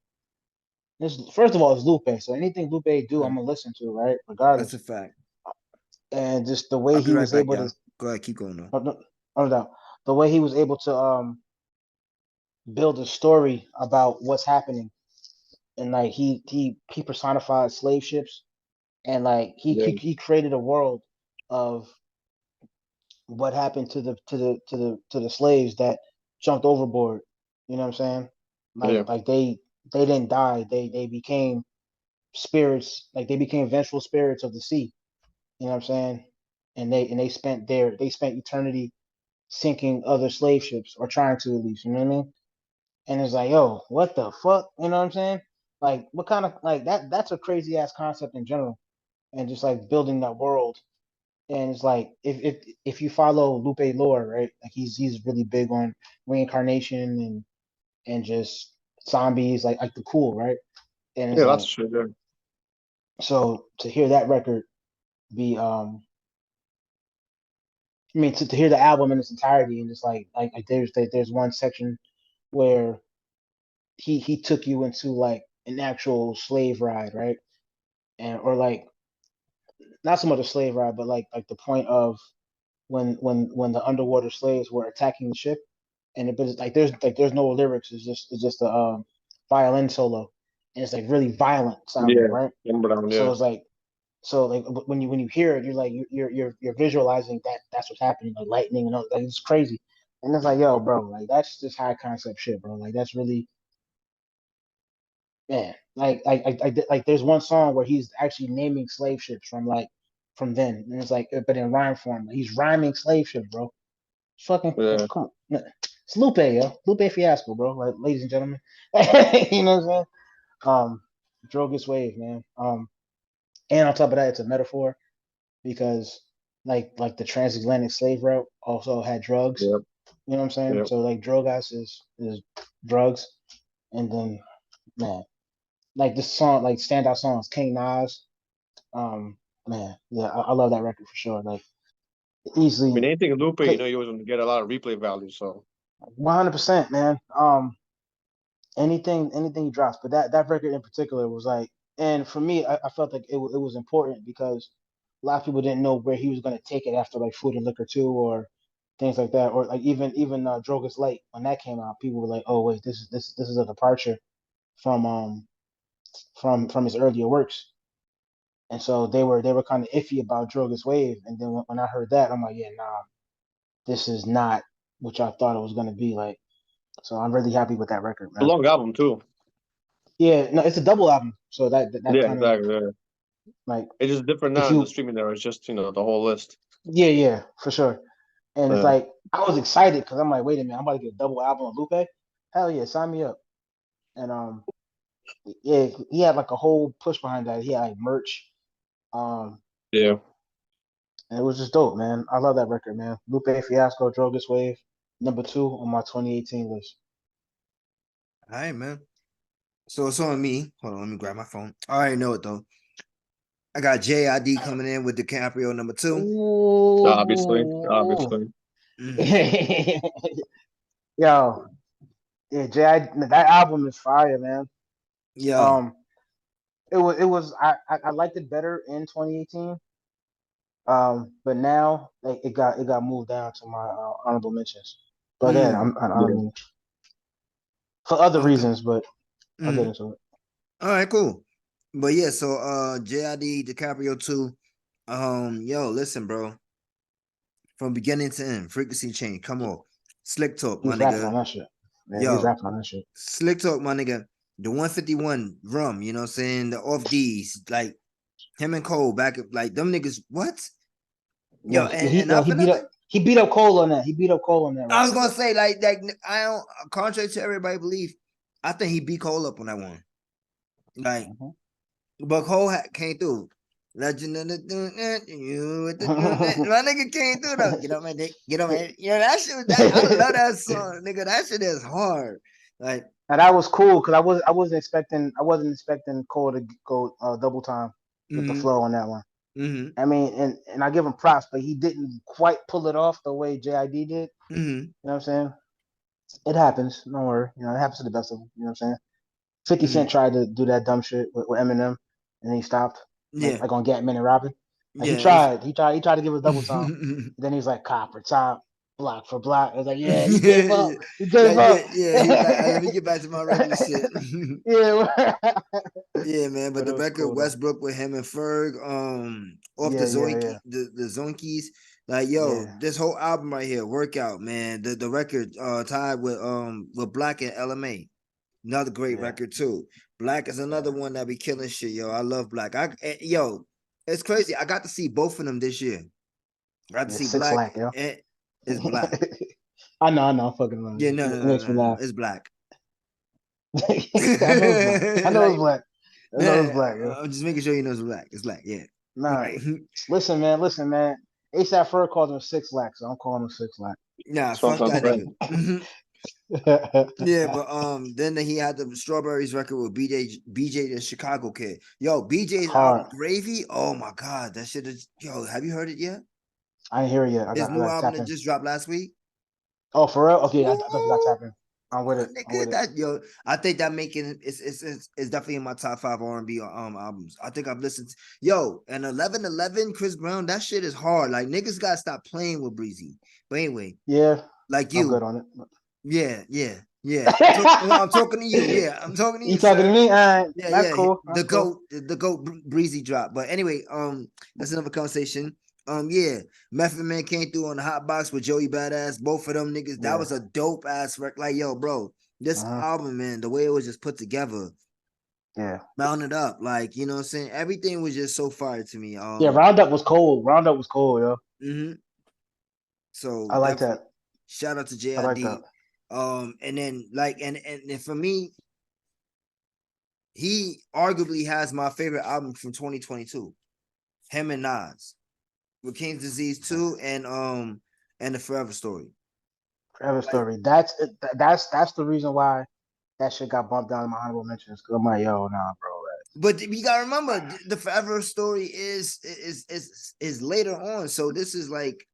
this first of all, it's Lupe. So anything Lupe do, I'm Mm. gonna listen to, right, That's a regardless. fact. And just the way I'll be he right was back, able to, y'all. Go ahead, keep going though. no, no, no doubt, the way he was able to build a story about what's happening, and like he personified slave ships, and like Yeah, he created a world of what happened to the slaves that jumped overboard. You know what I'm saying? yeah, Like they didn't die. They became spirits. Like they became vengeful spirits of the sea. You know what I'm saying? And they spent eternity sinking other slave ships or trying to at least. You know what I mean? And it's like, yo, what the fuck? You know what I'm saying? Like what kind of like that's a crazy ass concept in general. And just like building that world, and it's like if you follow Lupe lore, right? Like he's really big on reincarnation and just zombies, like the cool, right? And it's yeah. That's like shit. Yeah, so to hear that record be I mean to hear the album in its entirety and just like there's one section where he took you into like an actual slave ride, right? And or like not so much a slave ride, but like the point of when the underwater slaves were attacking the ship, and it was like there's no lyrics. It's just a violin solo, and it's like really violent sounding, yeah. right? Number down. So Yeah, it's like when you hear it, you're like you're visualizing that's what's happening, like lightning and all, like it's crazy, and it's like yo, bro, like that's just high concept shit, bro. Like that's really man. Like there's one song where he's actually naming slave ships from then, and it's like but in rhyme form. Like, he's rhyming slave ships, bro. Fucking yeah, come on. It's Lupe, yo. Lupe Fiasco, bro. Like, ladies and gentlemen. You know what I'm saying? Drogas wave, man. And on top of that, it's a metaphor because like the transatlantic slave route also had drugs. Yep. You know what I'm saying? Yep. So like drug ass is drugs, and then man, like this song, like standout songs, King Nas. Man, yeah, I love that record for sure. Like I mean, easily, anything Lupe, you could know, you always gonna get a lot of replay value. So 100%, man. Anything he drops, but that record in particular was like, and for me, I felt like it was important because a lot of people didn't know where he was going to take it after like Food and Liquor 2 or things like that, or like even Drogas Light when that came out, people were like, oh wait, this is a departure from from his earlier works, and so they were kind of iffy about Drogas Wave, and then when I heard that, I'm like, yeah, nah, this is not what y'all thought it was going to be like. So I'm really happy with that record, a man. long album too. Yeah, no, it's a double album, so that Yeah, kind of exactly. Yeah. like It's just different if now in the you streaming era. It's just the whole list. yeah for sure. And it's Yeah. like I was excited because I'm like, wait a minute, I'm about to get a double album of Lupe. Hell yeah, sign me up. And yeah, he had like a whole push behind that. He had like merch. Um, Yeah. and it was just dope, man. I love that record, man. Lupe Fiasco, Drogas Wave, #2 on my 2018 list. All right, man. So it's on me. Hold on, let me grab my phone. I already know it though. I got JID coming in with DiCaprio #2. Obviously. Ooh. Obviously. Mm-hmm. Yo, yeah, that album is fire, man. Yo. Um, it was I liked it better in 2018. But now like it got moved down to my honorable mentions. But again, I Yeah. mean for other Okay. reasons, but I'll get Mm-hmm. into it. All right, cool. But yeah, so JID DiCaprio 2. Yo, listen, bro. From beginning to end, frequency change. Come on. Slick talk, He my was rapping on nigga. that shit. Yeah, he was Yo, rapping on that shit. slick talk, my nigga. The 151 rum, you know what I'm saying? The off D's, like him and Cole back up, like them niggas, what? Yo, Yeah, and not he for beat up nothing. Cole on that. He beat up Cole on that I was record, gonna bro. say, like I don't contrary to everybody belief, I think he beat Cole up on that one. Like, but Cole came through. Legend of the you with the my nigga came through though. Get on my dick, get on my you know that shit was that I love that song, nigga. That shit is hard. Like, And that was cool because I wasn't expecting Cole to go double time with the mm-hmm, flow on that one. mm-hmm, I mean, and I give him props, but he didn't quite pull it off the way JID did. mm-hmm, You know what I'm saying? It happens. Don't worry. You know, it happens to the best of them. You know what I'm saying? 50 mm-hmm. Cent tried to do that dumb shit with Eminem, and then he stopped. Like Yeah, like on Gatman and Robin. Like he yeah. tried. He tried to give us double time. Yeah, Then he's like cop for top, block for block. I was like, yeah, you gave up. yeah. You gave Like, yeah, up. yeah. He was like, let me get back to my regular shit. Yeah. Yeah, man. But But it the was record cool though. Westbrook with him and Ferg, off the Yeah, yeah, Zoinky, yeah, the Zonkies, like yo, yeah, this whole album right here, workout, man. The record tied with Black and LMA. Another great yeah, record too. Black is another yeah. one that be killing shit, yo. I love Black. Yo, it's crazy. I got to see both of them this year. I got to Yeah, see six Black lack, yo. and it's Black. I know, I'm fucking around. Yeah, no, It no, no, makes me no, no. laugh. It's Black. I know it's black. I know it's Like, black. I know it's nah, black, yo. I'm just making sure you know it's Black. It's Black, yeah. Nah, listen, man. ASAP Ferg called him six lack, so I'm calling him six lack. Nah, That's what fuck I'm that saying. nigga. Yeah, but then he had the Strawberries record with BJ the Chicago kid. Yo, BJ's album Hard. Gravy. Oh my god, that shit is yo. Have you heard it yet? I ain't hear it yet. His I new got to album tap that in. just dropped last week. Oh, for real? Okay, I thought you got Ooh, to tap in. I'm with my it. I'm nigga, with it. that yo, I think that making it's definitely in my top 5 R&B albums. I think I've listened to, yo, and 11:11 Chris Brown. That shit is hard. Like niggas gotta stop playing with Breezy. But anyway, Yeah, like I'm good you, on it. yeah, yeah, yeah. I'm talking to you. Yeah, I'm talking to You you, talking to sir. me? All right, Yeah, that's yeah. cool. The That's cool. goat, the goat breezy drop. But anyway, that's another conversation. Yeah, Method Man came through on the hot box with Joey Badass. Both of them niggas. That Yeah. was a dope ass record. Like, yo, bro, this Uh-huh. album, man, the way it was just put together, Yeah. mounted up, like, you know what I'm saying? Everything was just so fire to me. Yeah, Roundup was cold. Roundup was cold, yo. Mhm. So I like definitely that. shout out to I like that. JID. And then like and for me, he arguably has my favorite album from 2022. Him and Nas. with King's Disease 2 and the Forever Story. Forever Like, Story. That's the reason why that shit got bumped down in my honorable mentions. Cause I'm like, yo, nah, bro. but you gotta remember the Forever Story is later on. So this is like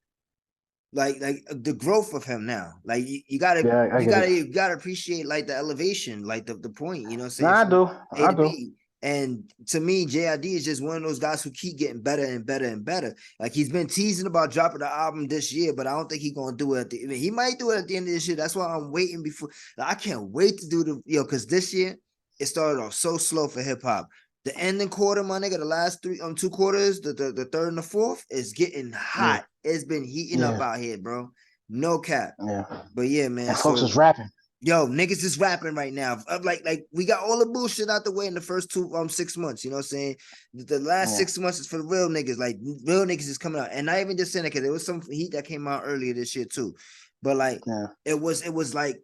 the growth of him now. Like you gotta Yeah, I you get gotta it. you gotta appreciate like the elevation, like the point, you know what I'm saying, Nah, I from do. A I to do. B. And to me, JID is just one of those guys who keep getting better and better and better. Like he's been teasing about dropping the album this year, but I don't think he's gonna do it I mean, he might do it at the end of this year. That's why I'm waiting before. Like, I can't wait to do because this year it started off so slow for hip hop. The ending quarter, my nigga, the last 2 quarters, the third and the fourth is getting Yeah. hot. It's been heating up Yeah. out here, bro. No cap. Yeah. But yeah, man. And folks So is rapping. yo, niggas is rapping right now. Like we got all the bullshit out the way in the first 6 months. You know what I'm saying? The last Yeah. 6 months is for the real niggas. Like real niggas is coming out. And not even just saying that because there was some heat that came out earlier this year too. But like Yeah. it was like,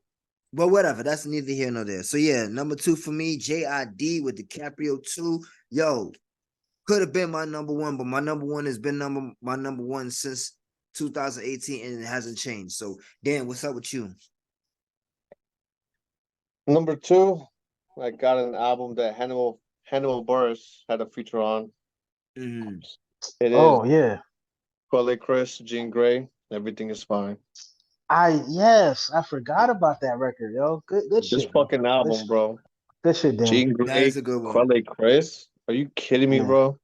but whatever. That's neither here nor there. So yeah, number 2 for me, JID with DiCaprio 2. Yo, could have been my number 1, but my number 1 has been my number 1 since 2018 and it hasn't changed. So Dan, what's up with you? Number 2, I got an album that Hannibal Buress had a feature on. Mm-hmm. It is Oh yeah. Quelle Chris, Jean Grey. Everything is fine. I forgot about that record, yo. Good This shit, bro. fucking Good, album, bro. good shit, Dan. Jean That Grey, is a good one. Quelle Chris. Are you kidding me, Yeah. bro?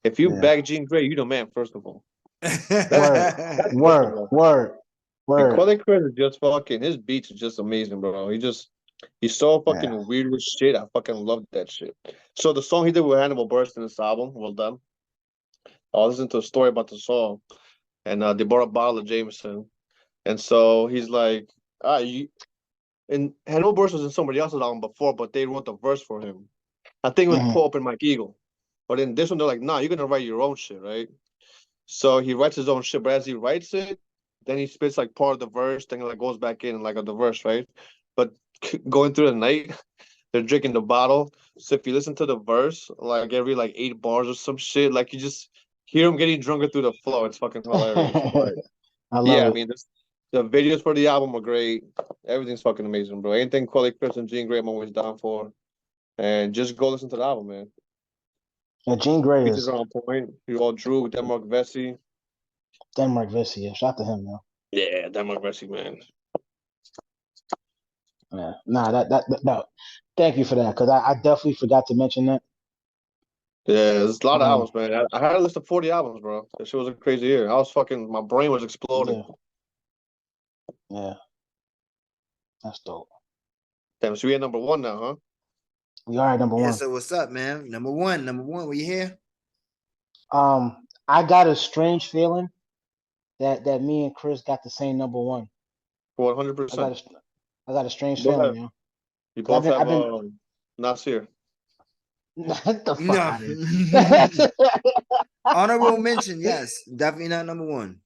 If you Yeah. back Jean Grey, you the man. First of all, that's Word. that's first of Word. all. Word. And Word. Quelle Chris is just fucking. His beats are just amazing, bro. He's so Yeah. fucking weird with shit. I fucking love that shit. So the song he did with Hannibal Buress in this album, well done. I listened to a story about the song, and they brought a bottle of Jameson, and so he's like, you. And Hannibal Buress was in somebody else's album before, but they wrote the verse for him. I think it was Mhm. Pull Up and Mike Eagle. But in this one, they're like, nah, you're gonna write your own shit, right? So he writes his own shit, but as he writes it, then he spits like part of the verse, then like goes back in like of the verse, right? But going through the night, they're drinking the bottle. So if you listen to the verse, like every like 8 bars or some shit, like you just hear him getting drunker through the flow. It's fucking hilarious. But I love yeah, I it. mean, the videos for the album are great. Everything's fucking amazing, bro. Anything Quelle Chris and Jean Grey, I'm always down for. And just go listen to the album, man. Yeah, Jean Grey Features is are on point. You all Drew, Denmark Vesey. Denmark Vesey. Yeah, shout out to him, yo. Yeah, Denmark Vesey, man. Yeah. Nah, that no. Thank you for that, because I definitely forgot to mention that. Yeah, there's a lot of Um, albums, man. I had a list of 40 albums, bro. That shit was a crazy year. I was fucking, my brain was exploding. yeah, yeah, that's dope. Damn, so we at number 1 now, huh? We are at number Yeah, one. so what's up, man? Number one, were you here? I got a strange feeling that me and Chris got the same number one. I got 100%. a I got a strange Both feeling, have, yo. you 'Cause both have, I've been Nasir. get the fuck No. out of here. Honorable mention, yes. Definitely not number 1.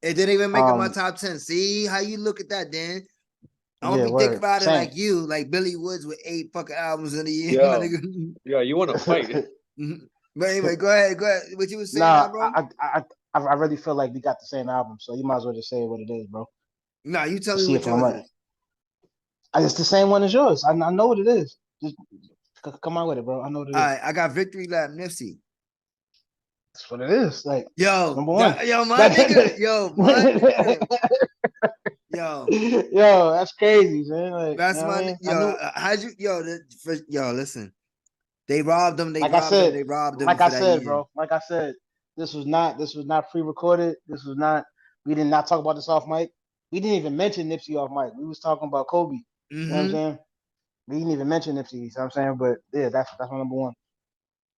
It didn't even make it my um, top 10. See how you look at that, Dan? I don't yeah, be dick word. riding Same. like you, like Billy Woods with 8 fucking albums in a year, my Yo, nigga. yeah, you want to fight. But anyway, go ahead. What you was saying now, Nah, bro? I really feel like we got the same album, so you might as well just say what it is, bro. Nah, you tell To me see what if I'm yours right. is. It's the same one as yours. I know what it is. Just come on with it, bro. I know what it All is. right, I got Victory Lap Nipsey. That's what it is. Like Yo, number one. yo, my nigga. Yo, my nigga. Yo, Yo, that's crazy, man. Like, you that's know what I my mean? I yo. knew, How'd you yo? Listen, they robbed them. They like I robbed them. said, They robbed them like I for that said, year. bro. Like I said, this was not pre-recorded. This was not. We did not talk about this off mic. We didn't even mention Nipsey off mic. We was talking about Kobe. You know what I'm Mm-hmm. saying? We didn't even mention Nipsey. You know what I'm saying? But yeah, that's my number one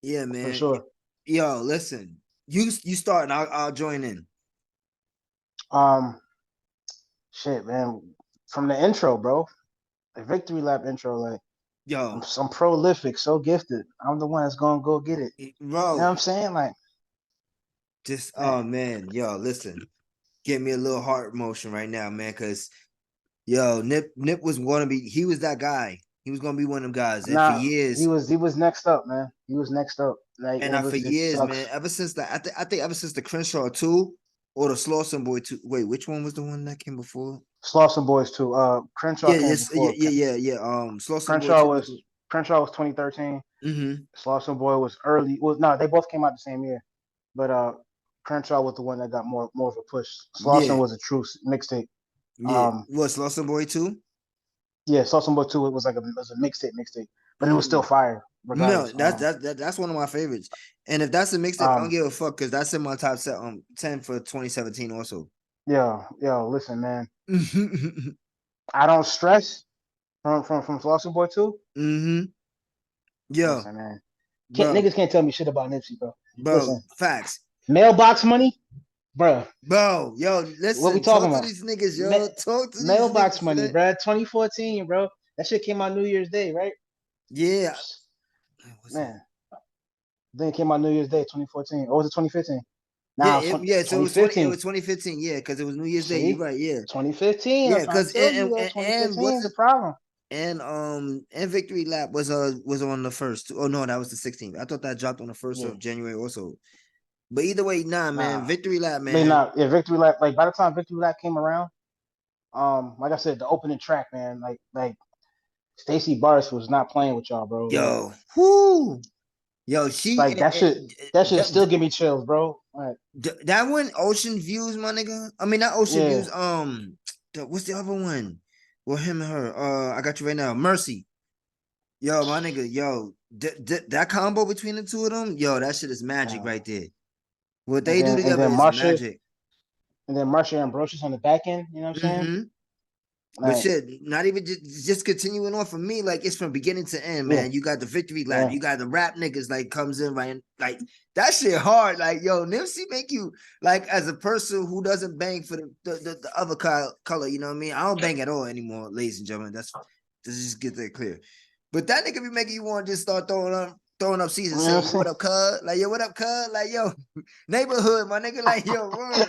Yeah, for man. sure. Yo, listen. You start and I'll join in. Um, shit, man. From the intro, bro. The victory lap intro, like Yo, I'm prolific, so gifted. I'm the one that's gonna go get it. You know what bro. I'm saying? Like, Just man, oh man, yo, listen. Give me a little heart motion right now, man. Cause yo, Nip was gonna be. He was that guy. He was gonna be one of them guys. And for nah, years, he was next up, man. He was next up. Like And it I was for it years, man, sucks. ever since the I think ever since the Crenshaw 2 or the Slauson Boy 2. Wait, which one was the one that came before? Slauson Boys too. Crenshaw Yeah, came yes, yeah, before. yeah, yeah, yeah. Slauson Boy Crenshaw 2 was was Crenshaw was 2013. mm-hmm. Slauson Boy was early. Well, no, they both came out the same year, but Crenshaw was the one that got more of a push. Slauson Yeah, was a true mixtape. yeah. Um, What Slauson Boy 2? yeah, Slauson Boy 2 it was like it was a mixtape, but it was still Mm. fire No, regardless. that's one of my favorites. And if that's a mixtape, I don't Um, give a fuck because that's in my top 10 for 2017 also. listen, man, I don't stress from Slauson Boy 2. Mm-hmm. Yo, Listen, man, bro, niggas can't tell me shit about Nipsey, bro. bro, Listen, facts. mailbox money, bro. Bro, yo, What we listen, talking talk to about? these niggas, Ma- yo. Talk to these mailbox niggas, money, man. bro. 2014, bro. That shit came out New Year's Day, right? Yeah. What's that? Man, then it came out New Year's Day, 2014. Or was it 2015? Yeah, Now, so it 2015. was 2015, yeah, because it was New Year's Day. You're See? right, yeah. 2015. I'm Yeah, trying to because tell you that and 2015 what's is a it problem. and Victory Lap was on the first. Oh no, that was the 16th. I thought that dropped on the first Yeah. of January also. But either way, nah, man. Nah. Victory Lap, I mean, man. nah, yeah, Victory Lap, like by the time Victory Lap came around, like I said, the opening track, man, like Stacey Barnes was not playing with y'all, bro. Like, Yo, whoo. Yo, she like that shit still give me chills, bro. Like, that one, Ocean Views, my nigga. I mean, not Ocean yeah, Views. What's the other one? Well, him and her. I got you right now. Mercy. Yo, my nigga. Yo, that combo between the two of them. Yo, that shit is magic uh, right there. What and they do then and together then is Marsha magic. and then Marsha Ambrosius on the back end. You know what I'm saying? Mm-hmm. But Like, shit, not even just continuing on for me, like it's from beginning to end, yeah, man. You got the Victory Lap, yeah, you got the rap niggas like comes in right, like that shit hard. Like yo, Nipsey make you like as a person who doesn't bang for the other color, you know what I mean? I don't bang at all anymore, ladies and gentlemen. That's just get that clear. But that nigga be making you want to just start throwing up seats you and know what I'm saying, yo, saying? what up, cuz? Like, yo, what up, cuz? Like, yo, neighborhood, my nigga, like, yo, word.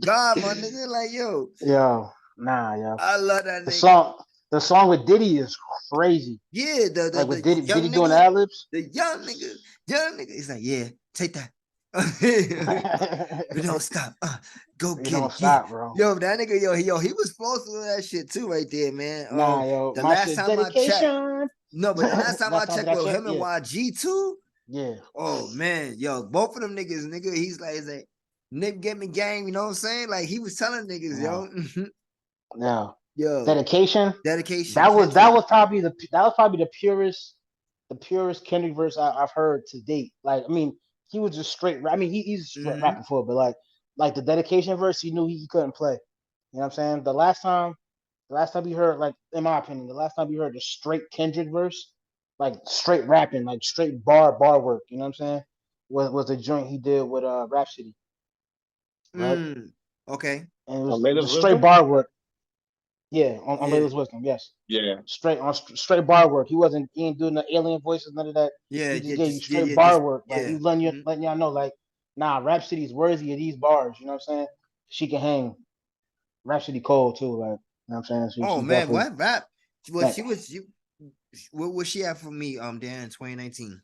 God, my nigga, like, yo, Yo, nah, yo. I love that The nigga. song, the song with Diddy is crazy. Yeah, Like with the Diddy young doing nigga, ad libs. the young nigga. He's like, yeah, take that. We don't stop. Go You get don't it. Yeah. stop, bro. Yo, that nigga, yo, he was explosive with that shit too, right there, man. Nah, yo, The my last shit time I checked, dedication. no, but the last time I Last time that checked I with checked, him and yeah, YG too. yeah, Oh man, yo, both of them niggas, nigga, he's like, Nick get me game, you know what I'm saying? Like he was telling niggas, yeah, yo, yeah. yo, Dedication. dedication, That was probably the purest Kendrick verse I've heard to date. Like, I mean, he was just straight. I mean, he's straight mm-hmm. rapping for it, but like the dedication verse, he knew he couldn't play. You know what I'm saying? The last time we heard, like, in my opinion, the last time we heard the straight Kendrick verse, like straight rapping, like straight bar work, you know what I'm saying? Was the joint he did with Rhapsody, right? Okay. And it On was Latest just straight Wisdom? bar work. Yeah, on Yeah. Layla's Wisdom, yes. Yeah. Straight bar work. He ain't doing the alien voices, none of that. Yeah, He just gave you yeah, straight yeah, bar just work. Like yeah. he letting y'all know, like, nah, Rhapsody's worthy of these bars. You know what I'm saying? She can hang. Rhapsody cold too. Like, you know what I'm saying? Oh She man, definitely what rap? Well, like. she was you. What was she at for me? Dan in 2019.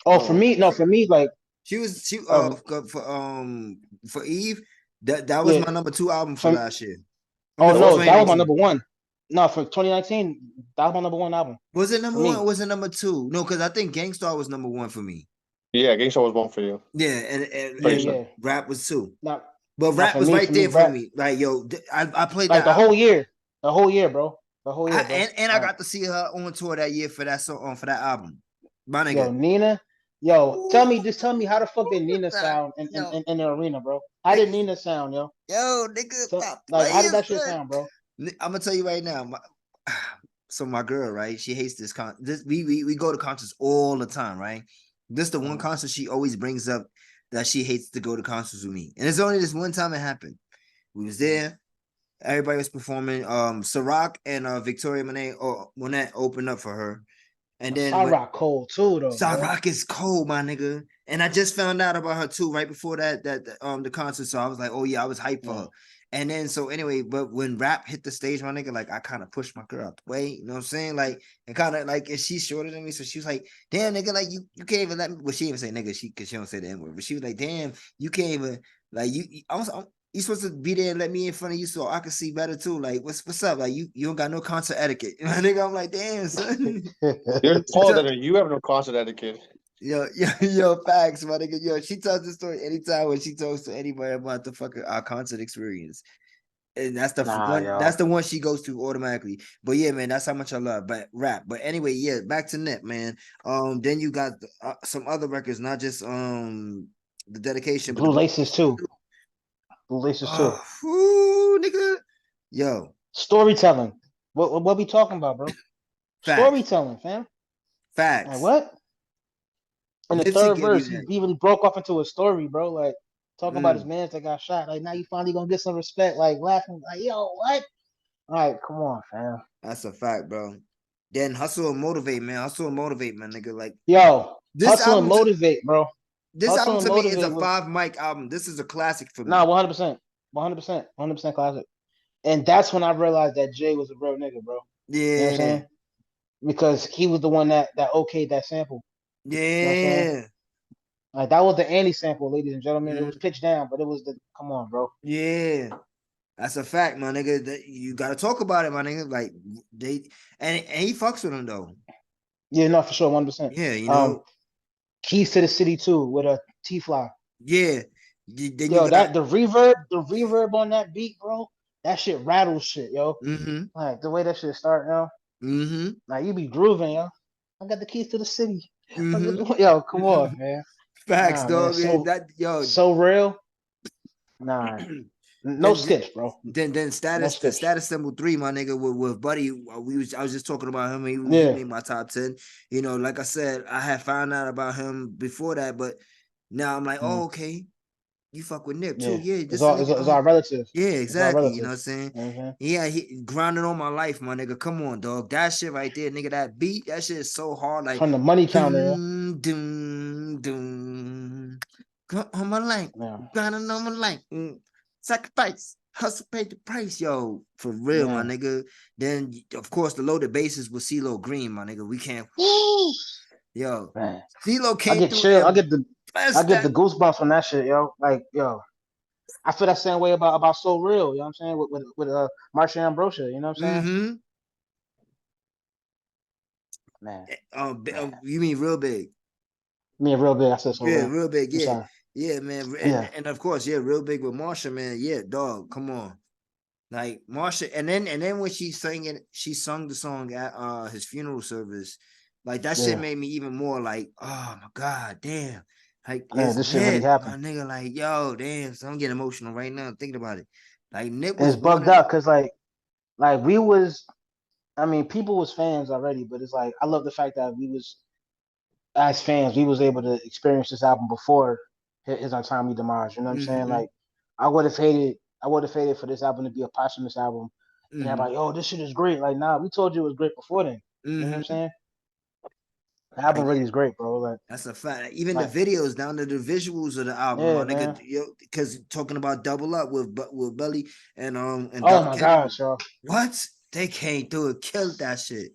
Oh, for Oh, me, no, for me, like, She um, for Eve. That was yeah, my number 2 album for from. last year. I Oh mean that for no, was that was my 2019. number one. No, for 2019, that was my number one album Was it for number 1 or me. was it number 2? No, because I think Gangstar was number 1 for me. yeah, Gangsta was one for you. Yeah, Yeah, Pretty and sure. yeah. rap was 2. Not, But not rap for was me. right For me, there for rap. me. Like yo, I played Like that album. the whole year, bro. The whole year, bro. And I Like, got to see her on tour that year for that song for that album. My yo, nigga. Nina. Yo, Ooh, just tell me how the fuck did Nina sound yo, in the arena, bro? How did nigga, Nina sound, yo? nigga, stop Like, how did playing, that shit son. sound, bro? I'm gonna tell you right now. So my girl, right? She hates this This we go to concerts all the time, right? This the one Mhm. concert she always brings up that she hates to go to concerts with me, and it's only this one time it happened. We was Mhm. there. Everybody was performing. Ciroc and Victoria Monet opened up for her, and then when Cyrock cold too, though, bro. Ciroc is cold, my nigga. And I just found out about her too right before the concert. So I was like, oh yeah, I was hyped for Yeah. her. And then so anyway, but when rap hit the stage, my nigga, like I kind of pushed my girl out the way. You know what I'm saying? Like and kind of like, and she's shorter than me, so she was like, "Damn, nigga, like you can't even let me." Well, she didn't even say nigga, because she don't say the N word, but she was like, "Damn, you can't even like you." You supposed to be there and let me in front of you so I can see better too. Like, what's up? Like, you don't got no concert etiquette. My nigga, I'm like, damn, son. You're taller than her. You have no concert etiquette. Yo, facts, my nigga. Yo, she tells the story anytime when she talks to anybody about the fucking our concert experience. And that's the Nah, one. That's yo. the one she goes to automatically. But yeah, man, that's how much I love. But rap. But anyway, yeah, back to Nip, man. Then you got some other records, not just the dedication, but the Blue Blue Laces Laces too. too. Blue Laces too. Oh, whoo, nigga. Yo, Storytelling. What we talking about, bro? facts, Storytelling, fam. And facts. what? In the Nipsey third give you verse, that. he really broke off into a story, bro. Like talking about his Mm, mans that got shot. Like now you finally gonna get some respect. Like laughing, like yo, what? All right, come on, fam. that's a fact, bro. Then hustle and motivate, man. Hustle and motivate, man, nigga. Like Yo, this hustle and album, to, motivate, bro. this Hustle album and to me is a motivate was 5 mic album. This is a classic for nah, me. 100%, 100%, 100% classic. And that's when I realized that Jay was a real nigga, bro. You know what I'm Yeah, saying? Because he was the one that okayed that sample. You know what I'm saying? yeah, Like that was the Annie sample, ladies and gentlemen. It was mm, pitched down, but it was the come on, bro. yeah. That's a fact, my nigga. That you gotta talk about it, my nigga. Like they and he fucks with him though. Yeah, no, for sure, 100%. Yeah, you Um, know. Keys to the City too with a T Fly. Yeah. Then you Yo, got the reverb on that beat, bro. That shit rattles shit, yo. mm-hmm. Like the way that shit start, yo. Mm-hmm. Like you be grooving, yo. I got the keys to the city. Mm-hmm. Yo, come on, man. Facts, Nah, man. dog. So That yo, so real. Nah, no then skips, bro. then No status the skips. status symbol 3, my nigga, with Buddy. I was just talking about him. He Yeah. made my top 10. You know, like I said, I had found out about him before that, but now I'm like, Mm, oh, okay, you fuck with Nip too. yeah. Yeah, It's this a all nigga. it's our relatives. Yeah, It's our exactly. You know what I'm relatives. saying? You know what I'm saying? Yeah, he grounded on my life, my nigga. Come on, dog. That shit right there, nigga. That beat, that shit is so hard. Like, From the money counter, yo. doom, doom, doom. On my life, Yeah. grinding on my life. Sacrifice, hustle, paid the price, yo. For real, my Yeah. nigga. Then, of course, the loaded bases with CeeLo Green, my nigga. We can't. Yo, Man. CeeLo I came get through chill. there. I Best get the that. goosebumps from that shit, yo. Like, yo. I feel that same way about So Real, you know what I'm saying? With Marsha Ambrosia, you know what I'm saying? Mm-hmm. Man, man. You mean real big? Me and Real Big, I said So Yeah, Real. real big. I'm Yeah, sorry. yeah, man. Yeah, And of course, yeah, real big with Marsha, man. Yeah, dog. Come on, like Marsha. And then when she sung the song at his funeral service. Like that shit yeah. made me even more like, oh my god, damn. Like Man, it's this shit really Nip, my happened. nigga. Like yo, damn. So I'm getting emotional right now thinking about it. Like Nip And was it's born bugged in. out because like we was I mean, people was fans already, but it's like I love the fact that we was as fans, we was able to experience this album before his untimely demise. You know what I'm saying? Mm-hmm, Like I would have hated for this album to be a posthumous album. And mm-hmm, everybody, oh, this shit is great. Like, nah, we told you it was great before then. You know what I'm mm-hmm. saying? The album Like really is great, bro. that's a fact. Even the Like, videos down to the visuals of the album, my yeah, nigga. man. Because talking about double up with Belly and Oh Dom my Kennedy. gosh, yo, What they came through and killed that shit.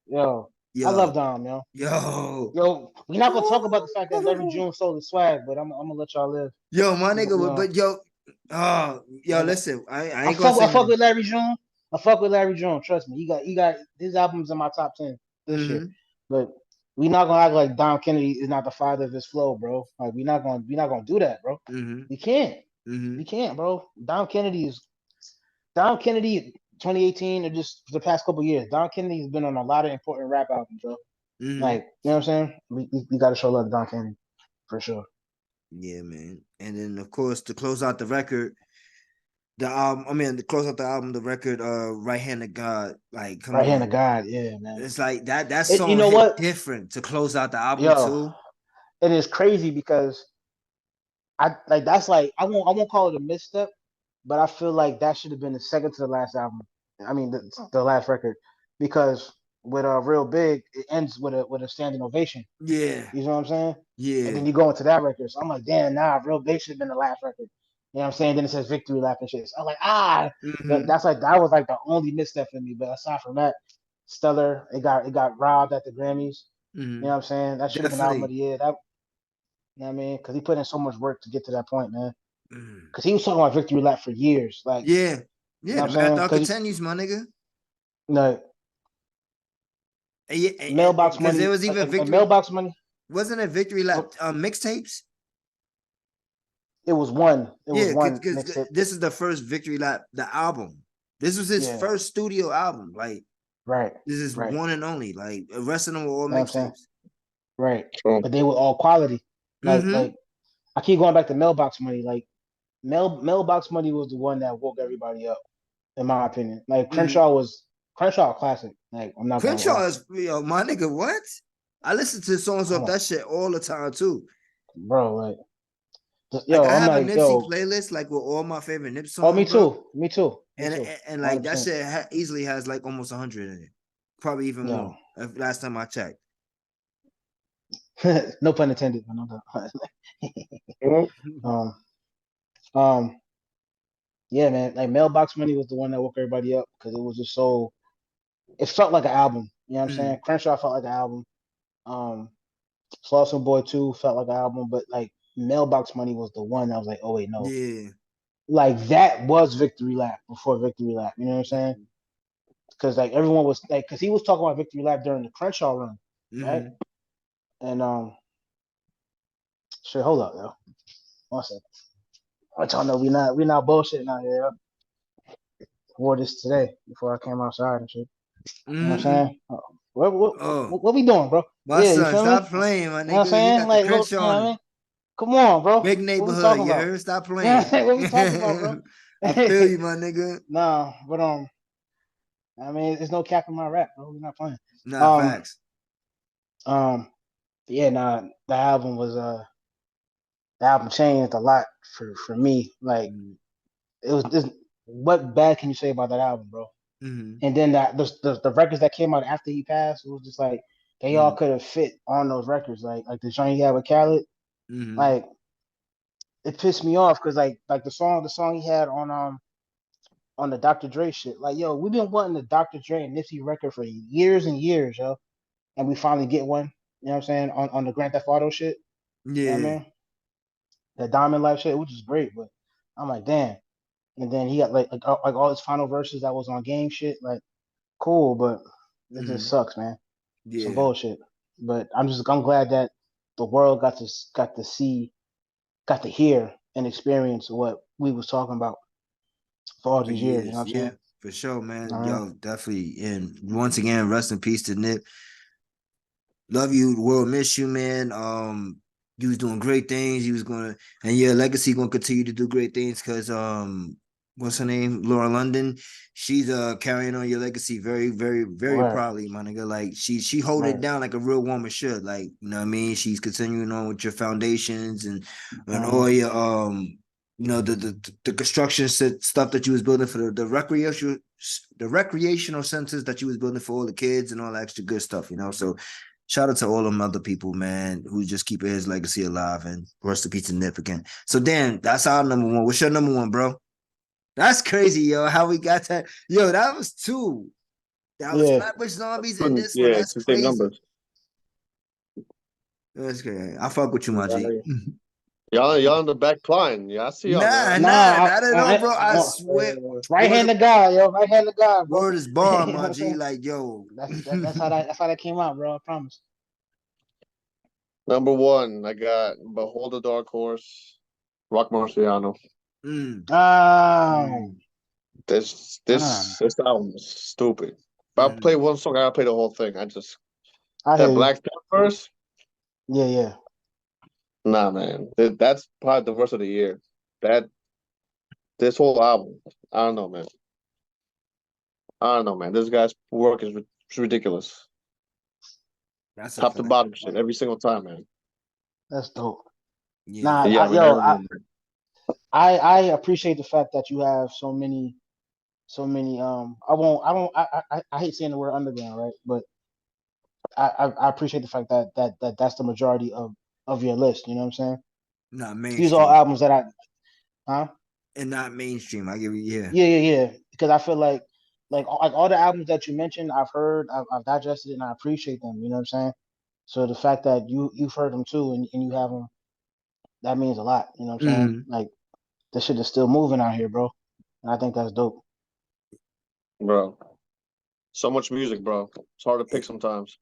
yo, I Yo, love Dom, yo. yo, Yo, we're not gonna talk about the fact that Larry June sold the swag, but I'm gonna let y'all live. yo, my You nigga. know, But yo, oh, yo, you know. listen, I I ain't gonna fuck I say fuck nothing. with Larry June. I fuck with Larry June. Trust me. He got his albums in my top 10 this year. Mm-hmm, But we not gonna act like Don Kennedy is not the father of his flow, bro. Like we not gonna do that, bro. mm-hmm, We can't. mm-hmm, We can't, bro. Don Kennedy 2018 or just the past couple years. Don Kennedy has been on a lot of important rap albums, bro. mm-hmm. Like, you know what I'm saying? We gotta show love to Don Kennedy for sure. Yeah, man. And then of course to close out the record, the album. I mean, to close out the album, the record, Right Hand of God. Like, come Right hand on. of God, yeah, man. It's like that You song know hit what? different to close out the album Yo, too. it is crazy because I like that's like I won't call it a misstep, but I feel like that should have been the second to the last album. I mean the last record because with Real Big it ends with a standing ovation. Yeah, You know what I'm saying? And yeah, then you go into that record. So I'm like, damn, nah, Real Big should have been the last record. You know what I'm saying? Then it says victory lap and shit. So I'm like, ah, Mm-hmm. that was like the only misstep for me. But aside from that, stellar. It got robbed at the Grammys. You know Mm-hmm. what I'm saying? That should have been album of Definitely. the year. That you know what I mean? Because he put in so much work to get to that point, man. Mm. Because he was talking about victory lap for years. Like, Yeah. you Yeah. know The what I'm saying? marathon Because continues, my nigga. you And yeah, mailbox because there money, was even and victory. mailbox money. Wasn't it victory lap mixtapes? It was one. It was Yeah, one because mixtape. this is the first victory lap, the album. This was his Yeah, first studio album. Like right, this is right. one and only. Like the rest of them were all You know what I'm saying? mixtapes. Right. True. But they were all quality. Mm-hmm. Like I keep going back to mailbox money. Like mailbox money was the one that woke everybody up, in my opinion. Like Mm-hmm. Crenshaw a classic. Like I'm not gonna lie, Crenshaw is my nigga. What? I listen to songs come off on, that shit all the time too. bro. Like Like yo, I I'm have a like Nipsey yo. playlist, like with all my favorite Nip Oh, me songs, bro. too, me too, me And too. like that 100%. shit easily has like almost 100 in it, probably even Yo, more. Last time I checked. no pun intended. I know that. Mhm. um, um, yeah, man. Like mailbox money was the one that woke everybody up because it was just so. It felt like an album. You know what I'm saying? Mm, Crenshaw felt like an album. Um, Slauson Boy 2 felt like an album, but like Mailbox Money was the one that was like, oh wait, no. yeah. Like that was Victory Lap before Victory Lap. You know what I'm saying? Because like everyone was like, because he was talking about Victory Lap during the Crenshaw run, right? Mm-hmm. And shit, hold up, yo. 1 second. I want y'all know we not bullshitting out here. Yo. Wore this today before I came outside and shit. You know what I'm Mm-hmm. saying? What, what, Oh, what we doing, bro? my Yeah, you son, feel me? stop playing, my You know what I'm nigga. You saying? got the Like, look, you Crenshaw know what on I it. mean? Come on, bro. Big What we neighborhood, talking you about? heard? Stop Yeah, playing. what we talking about, bro? I feel you, my nigga. Nah, but I mean, there's no cap in my rap, bro. We're not playing. Nah, Um, facts. um, yeah, nah, the album changed a lot for me. Like, it was just what bad can you say about that album, bro? Mm-hmm. And then the records that came out after he passed, it was just like they all could have fit on those records. Like the joint he had with Khaled, Mm-hmm. like it pissed me off because like the song he had on the Dr. Dre shit. Like, yo, we've been wanting the Dr. Dre and Nipsey record for years and years, yo. And we finally get one. You know what I'm saying? On the Grand Theft Auto shit. You know what I Yeah. mean? The Diamond Life shit, which is great, but I'm like, damn. And then he got like all his final verses that was on game shit, like cool, but it just Mm-hmm. sucks, man. Some Yeah. bullshit. But I'm glad that the world got to see, got to hear and experience what we was talking about for all For these years. You know years. what I'm Yeah, saying? for sure, All man. right. Yo, definitely. And once again, rest in peace to Nip. Love you. The world miss you, man. You was doing great things. You was gonna, and your legacy gonna continue to do great things because what's her name? Laura London. She's carrying on your legacy very, very, very Right. proudly, my nigga. Like she hold it Right. down like a real woman should. Like, you know what I mean? She's continuing on with your foundations and Uh-huh. all your the construction stuff that you was building for the recreational centers that you was building for all the kids and all that extra good stuff, you know. So shout out to all them other people, man, who just keeping his legacy alive, and rest in peace to Nip again. So Dan, that's our number one. What's your number one, bro? That's crazy, yo. How we got that? Yo, that was two. That was Yeah. Flatbush Zombies and this one. Yeah, That's it's the same crazy. numbers. That's crazy. I fuck with you, my G. Yeah. Y'all in the back line. Yeah, I see y'all, Nah, man. nah, Nah, not at all, bro. I swear. right Word, hand of God, yo, right hand of God, bro. word is You bond, know what my I'm G. saying? Like, yo. That's how that came out, bro. I promise. Number one, I got Behold the Dark Horse, Rock Marciano. Mm, Oh, mm, This album is stupid. If I play mm. one song, I gotta play the whole thing. I hear That you. Black Peppers. Yeah, yeah. Nah, man. That's probably the verse of the year. That this whole album. I don't know, man. I don't know, man. This guy's work is ridiculous. That's a Top to fact. bottom shit every single time, man. That's dope. Yeah, Nah, for Yeah, I, man. I yo, don't know, man. I appreciate the fact that you have so many. I hate saying the word underground, right? But I appreciate the fact that's the majority of your list. You know what I'm saying? not These are all mainstream. albums that huh? and not mainstream. I give you, yeah. Yeah. Because I feel like all the albums that you mentioned, I've heard, I've digested it, and I appreciate them. You know what I'm saying? So the fact that you've heard them too, and you have them, that means a lot. You know what I'm saying? Hmm. Like this shit is still moving out here, bro. And I think that's dope. bro. So much music, bro. It's hard to pick sometimes.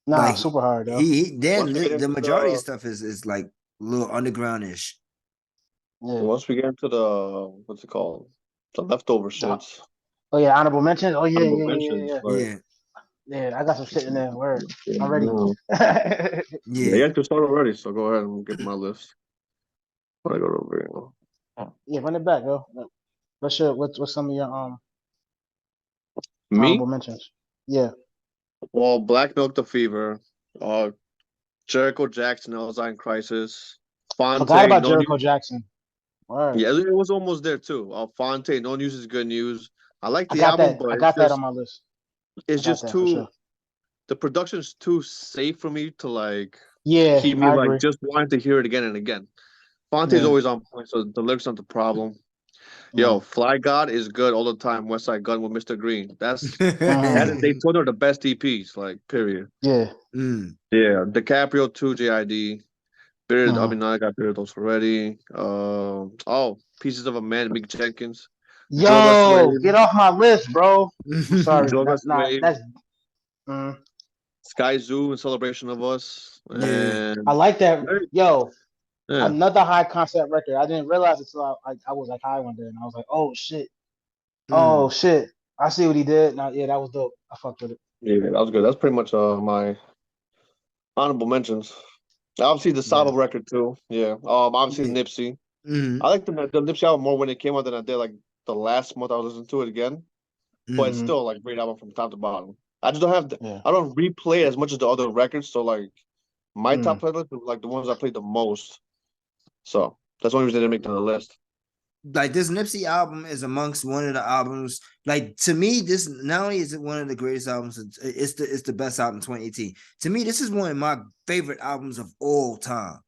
Nah, Like super hard, though. Once then we get the into majority of stuff is like a little undergroundish. Yeah. once we get into the what's it called, the leftover The- shits, Oh yeah, honorable mentions. Oh honorable mentions, Yeah. like Yeah, Yeah, I got some shit in there. Word. I'm ready. no. Yeah, yeah. you have to start already, so go ahead and get my list. When I go over here. Yeah, run it back, yo. What's some of your Me? honorable mentions? Yeah. Well, Black Milk the Fever, uh, Jericho Jackson, Alzheimer's Crisis, Forgot Fonte, about no Jericho news. Jackson. Word. Yeah, it was almost there too. Fonte, no news is good news. I like I the got album, that. but I got that on my list. I it's got just that for too sure. the production's too safe for me to like Yeah, keep me I like agree. just wanting to hear it again and again. Fonte's Yeah. always on point, so the lyrics not the problem. Yeah. Yo, Fly God is good all the time. West Side Gun with Mr. Green. That Hmm. is they told her the best EPs, like period. Yeah. Mm, Yeah, DiCaprio 2 JID. Beard, I Hmm. mean, I got beard those already. Oh, Pieces of a Man, Mick Jenkins. Drug Us Yo, Wave, get off my list, bro. I'm sorry. Drug Us Nah, Wave, that's mm, Sky Zoo in celebration of us, yeah. I and like that. Yo, yeah, another high concept record. I didn't realize it until I was like high one day, and I was like, oh shit, oh Mm, shit. I see what he did. Now, yeah, that was dope. I fucked with it. yeah, that was good. That's pretty much my honorable mentions. Obviously, the yeah. Saba record too. Yeah. Obviously Yeah. Nipsey. I Mm, like the Nipsey album more when it came out than I did like the last month I was listening to it again. But it's mm, Hmm. still like great album from top to bottom. I just don't have Yeah. I don't replay it as much as the other records. So like my Mm. top playlist is like the ones I played the most. So that's the only reason they didn't make it on the list. like this Nipsey album is amongst one of the albums. Like to me, this not only is it one of the greatest albums, it's the best album 2018. To me, this is one of my favorite albums of all time.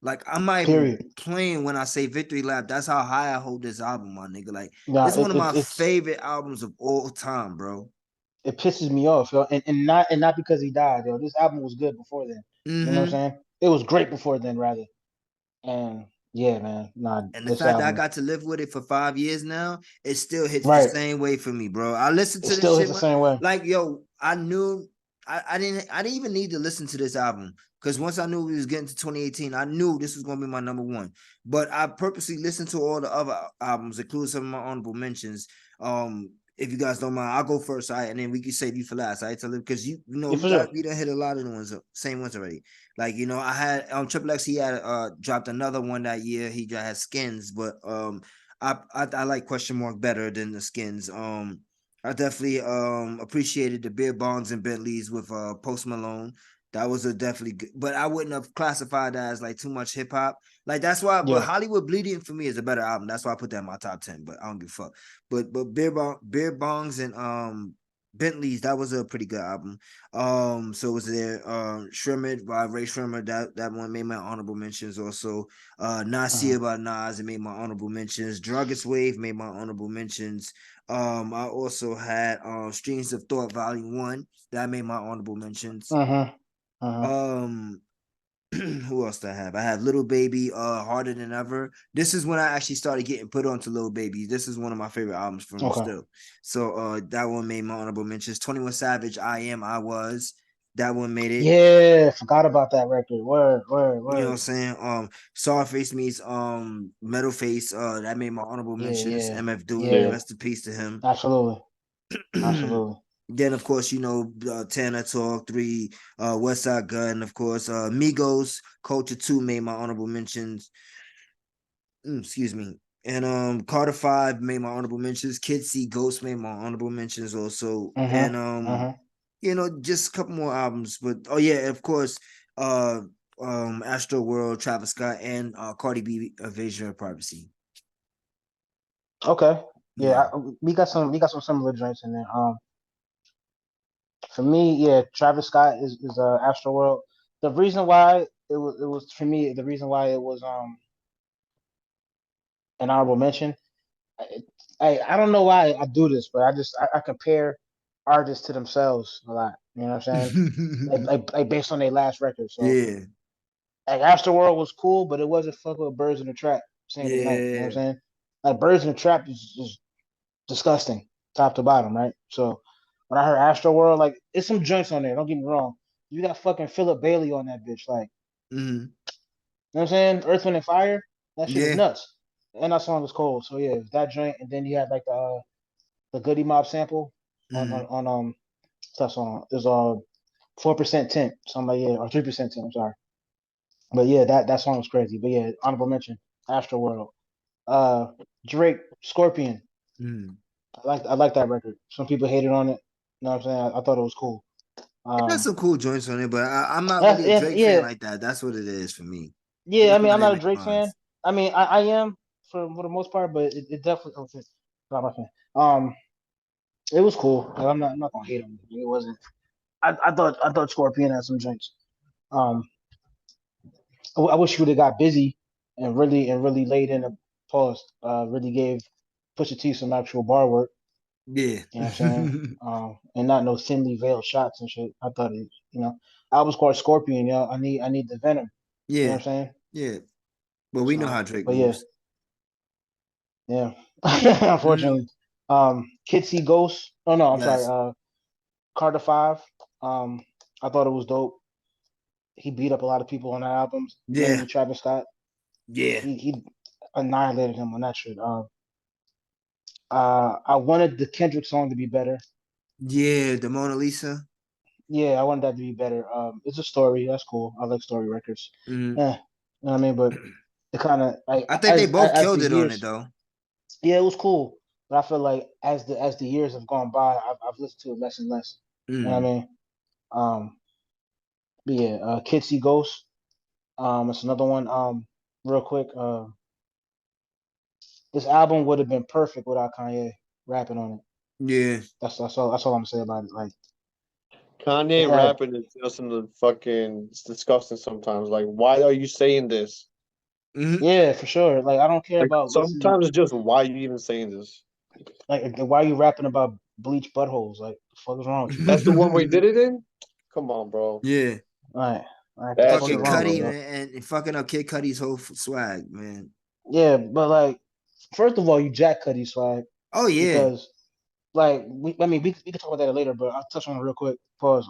Like I'm not even Period. playing when I say Victory Lap. That's how high I hold this album, my nigga. Like Nah, this is one of my it's favorite albums of all time, bro. it pisses me off, yo, and not because he died, yo. This album was good before then. You know what Mm-hmm. I'm saying? It was great before then, rather. And yeah, man, nah, And the this fact that I album, got to live with it for 5 years now, it still hits the right? same way for me, bro. I listened It to this still hits shit the same way. like yo, I knew I didn't even need to listen to this album because once I knew we was getting to 2018, I knew this was gonna be my number one. But I purposely listened to all the other albums, including some of my honorable mentions. If you guys don't mind, I'll go first, all right, and then we can save you for last. I right? Tell them because you know Yeah, we for sure. got we done hit a lot of the ones same ones already. Like I had Triple X. He had dropped another one that year. He just had Skins, but I like Question Mark better than the Skins. I definitely appreciated the beer bongs and Bentleys with Post Malone. That was a definitely good, but I wouldn't have classified that as like too much hip hop. Like that's why, but Yeah. Hollywood Bleeding for me is a better album. That's why I put that in my top 10. But I don't give a fuck. But beer bongs and Bentleys, that was a pretty good album. So was there Shrimmer by Ray Shrimmer, that one made my honorable mentions. Also, Uh-huh. Nasir by Nas, it made my honorable mentions. Druggist Wave made my honorable mentions. I also had Streams of Thought Volume 1, that made my honorable mentions. Uh-huh. Uh-huh. Um who else do I have? I have Little Baby, Harder Than Ever. This is when I actually started getting put onto Little Baby. This is one of my favorite albums from him Okay. still. So that one made my honorable mentions. 21 Savage, I Am, I Was. That one made it. Yeah, forgot about that record. You know what I'm Word. saying? Sawface meets Metal Face. That made my honorable Yeah, mentions. yeah, MF Doom, Yeah. yeah. rest in peace to him. Absolutely. Absolutely. Then of course, Tana Talk 3, West Side Gun, of course, Migos, Culture 2 made my honorable mentions. Excuse me. And Carter 5 made my honorable mentions. Kid C Ghost made my honorable mentions also. Uh-huh. And Uh-huh. just a couple more albums. But oh yeah, of course, uh Astro World, Travis Scott, and Cardi B, Invasion of Privacy. Okay. Yeah. Yeah, we got some similar joints in there. For me, yeah, Travis Scott is Astro World. The reason why it was for me, the reason why it was an honorable mention. I, I don't know why I do this, but I compare artists to themselves a lot. You know what I'm saying? Like based on their last record. So Yeah, like Astroworld was cool, but it wasn't fucking with Birds in the Trap Saturday night. You know what I'm yeah. saying? Like Birds in the Trap is just disgusting, top to bottom, right? So when I heard Astroworld, like it's some joints on there. Don't get me wrong. You got fucking Philip Bailey on that bitch, like Hmm. you know what I'm saying? Earth, Wind, and Fire. That shit is Yeah. nuts. And that song is cold. So yeah, that joint, and then you had like the Goody Mob sample Hmm. on what's that song? There's 4% tint, something like yeah, or 3% tint. I'm sorry, but yeah, that song was crazy. But yeah, honorable mention, Astro World. Uh, Drake, Scorpion. Hmm. I like that record. Some people hated on it. You know what I'm saying? I thought it was cool. It has Um, some cool joints on it, but I'm not really a Drake fan yeah, like that. That's what it is for me. yeah. I Drake's mean, one I'm of them not a niggas Drake fan. bars. I mean, I am for the most part, but it definitely not my fan. It was cool. Like, I'm not gonna hate on it. It wasn't. I thought Scorpion had some joints. Um, I wish he would have got busy and really laid in a pause. Really gave Pusha T some actual bar work. Yeah. You know what I'm saying? And not no thinly veiled shots and shit. I thought it. I was called Scorpion. Yo, I need the venom. You know Yeah. what I'm saying? Yeah. But we know So, how Drake but yeah, moves. yeah. Mhm. Unfortunately, Kid See Ghost. Oh no, I'm sorry. Yes. Carter Five. Um, I thought it was dope. He beat up a lot of people on that album, Yeah. mainly Travis Scott. Yeah. He annihilated him on that shit. I wanted the Kendrick song to be better. Yeah. The Mona Lisa. Yeah, I wanted that to be better. It's a story. That's cool. I like story records. Mhm. Yeah, you know what I mean. But it kind of like I think they as both as the killed it on it years, though. yeah, it was cool. But I feel like as the years have gone by, I've listened to it less and less. You know what I Mm. mean? Um, but yeah, Kid See Ghost. It's another one. Real quick. This album would have been perfect without Kanye rapping on it. Yeah. That's all I'm gonna say about it. Like it Kanye had, rapping is just in the fucking it's disgusting sometimes. Like, why are you saying this? Hmm. yeah, for sure. Like I don't care Like, about what's his sometimes it's just why you even saying this. like. Why are you rapping about bleach buttholes? Like the fuck is wrong with you? That's the one where he did it in. Come on, bro. Yeah. All right, the That fuck is shit Fucking was wrong with you, Cuddy, gross. bro? man, and fucking up Kid Cudi's whole swag, man. Yeah, but like, first of all, you Jack Cuddy swag Oh yeah. because like I mean, we can talk about that later, but I'll touch on it real quick. Pause.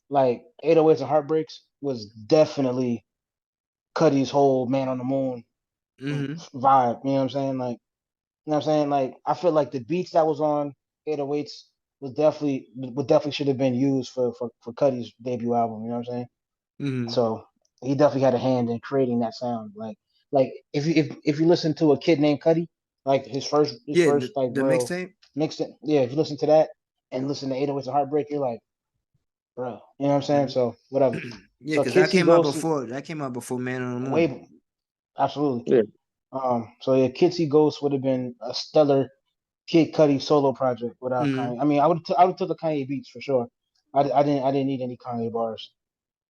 Like 808s and Heartbreaks was definitely Cuddy's whole Man on the Moon Hmm. vibe. You know what I'm saying? Like, you know what I'm saying? Like, I feel like the beats that was on 808s would definitely should have been used for Cuddy's debut album. You know what I'm saying? Hmm. So he definitely had a hand in creating that sound. Like if you listen to A Kid Named Cuddy, like his Yeah. first like The real mixtape. mixed it, yeah. If you listen to that and listen to 808s and Heartbreak, you're like, bro, you know what I'm saying? Mhm. So whatever. Yeah, So because Kid that See came out Ghost before. That came out before Man on the Moon. way absolutely. Yeah. So yeah, Kid See Ghost would have been a stellar Kid Cudi solo project without Hmm. Kanye. I mean, I would took the Kanye beats for sure. I didn't need any Kanye bars.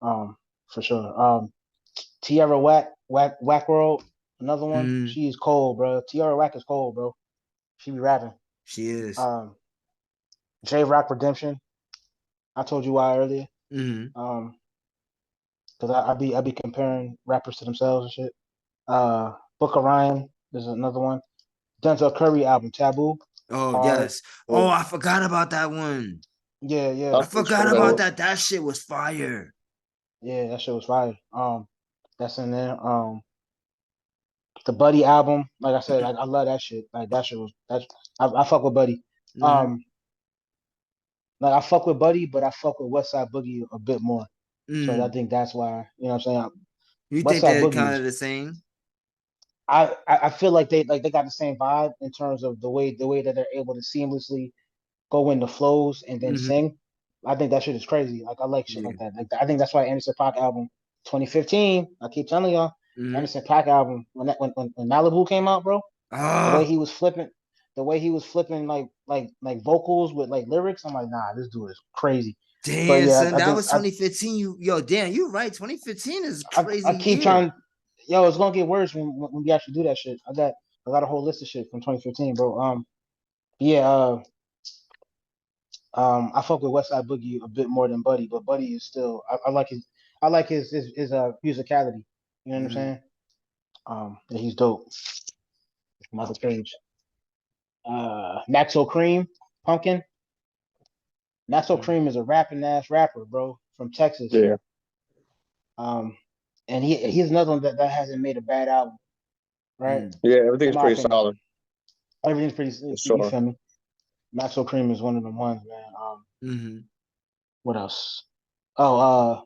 For sure. Tierra Whack World, another one. Hmm. She is cold, bro. Tierra Whack is cold, bro. She be rapping. She is. Um, J Rock Redemption. I told you why earlier. Hmm. Um, because I be comparing rappers to themselves and shit. Book of Ryan is another one. Denzel Curry album Taboo. Oh Hard. yes. Oh, Oh, I forgot about that one. Yeah, yeah, I that shit's forgot straight about out. that. That shit was fire. yeah. That shit was fire. That's in there. The Buddy album, like I said, I love that shit. Like that shit was that's I fuck with Buddy. Hmm. Um, like I fuck with Buddy, but I fuck with Westside Boogie a bit more. So I Hmm. think that's why you know what I'm saying. You think Westside they're Boogie kind is of the same? I feel like they got the same vibe in terms of the way that they're able to seamlessly go into flows and then Hmm. sing. I think that shit is crazy. Like I like shit Yeah. like that. Like I think that's why Anderson .Paak album 2015. I keep telling y'all, Hmm. Anderson .Paak album when Malibu came out, bro. The way Ah, he was flipping, the way he was flipping like vocals with like lyrics. I'm like, nah, this dude is crazy. But damn, yeah, son. I That think was 2015. Yo, damn, you're right. 2015 is a I crazy keep year. trying. Yo, it's gonna get worse when we actually do that shit. I got a whole list of shit from 2015, bro. Yeah, I fuck with Westside Boogie a bit more than Buddy, but Buddy is still I like his musicality. You know what I'm Mm-hmm. saying? Yeah, he's dope. Michael Page. Maxo Cream, Pumpkin. Maxo Mm-hmm. Cream is a rapping ass rapper, bro, from Texas. Yeah, Um, and he's another one that hasn't made a bad album, right? Mm-hmm. yeah, In everything's my pretty opinion, solid everything's for pretty. You sure. feel me? Maxo Cream is one of the ones, man. Mm-hmm. What else? Oh,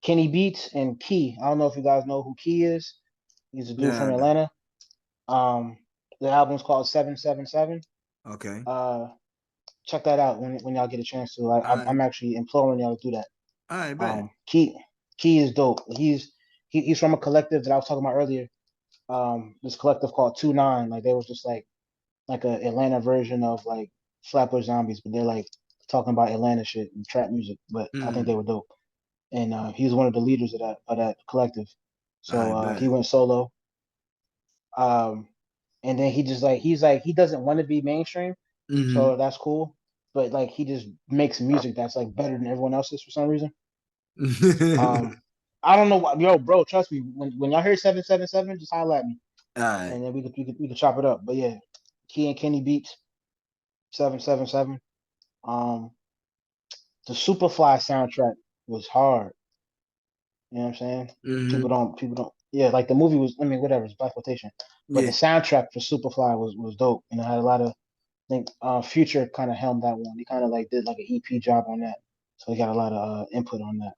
Kenny Beats and Key. I don't know if you guys know who Key is. He's a dude from Nah. Atlanta. Um, the album's called 777. Okay. Uh, check that out when y'all get a chance to. All I'm right. actually imploring y'all to do that. All right, bet. Key is dope. He's from a collective that I was talking about earlier. This collective called 2 9. Like they was just like a Atlanta version of like Flatbush Zombies, but they're like talking about Atlanta shit and trap music. But I think Mm-hmm. they were dope, and he was one of the leaders of that collective. All So right, he bet. went solo. Um, and then he doesn't want to be mainstream, Mm-hmm. so that's cool. But like he just makes music that's like better than everyone else's for some reason. Um, I don't know what, yo, bro. Trust me, when y'all hear 777, just holler at me, All right. and then we could chop it up. But yeah, Key and Kenny Beats 777. Um, the Superfly soundtrack was hard. You know what I'm saying? Mm-hmm. People don't. Yeah, like the movie was. I mean, whatever, it's black quotation. But the Yeah. soundtrack for Superfly was dope, and it had a lot of. I think Future kind of helmed that one. He kind of like did like an EP job on that, so he got a lot of input on that.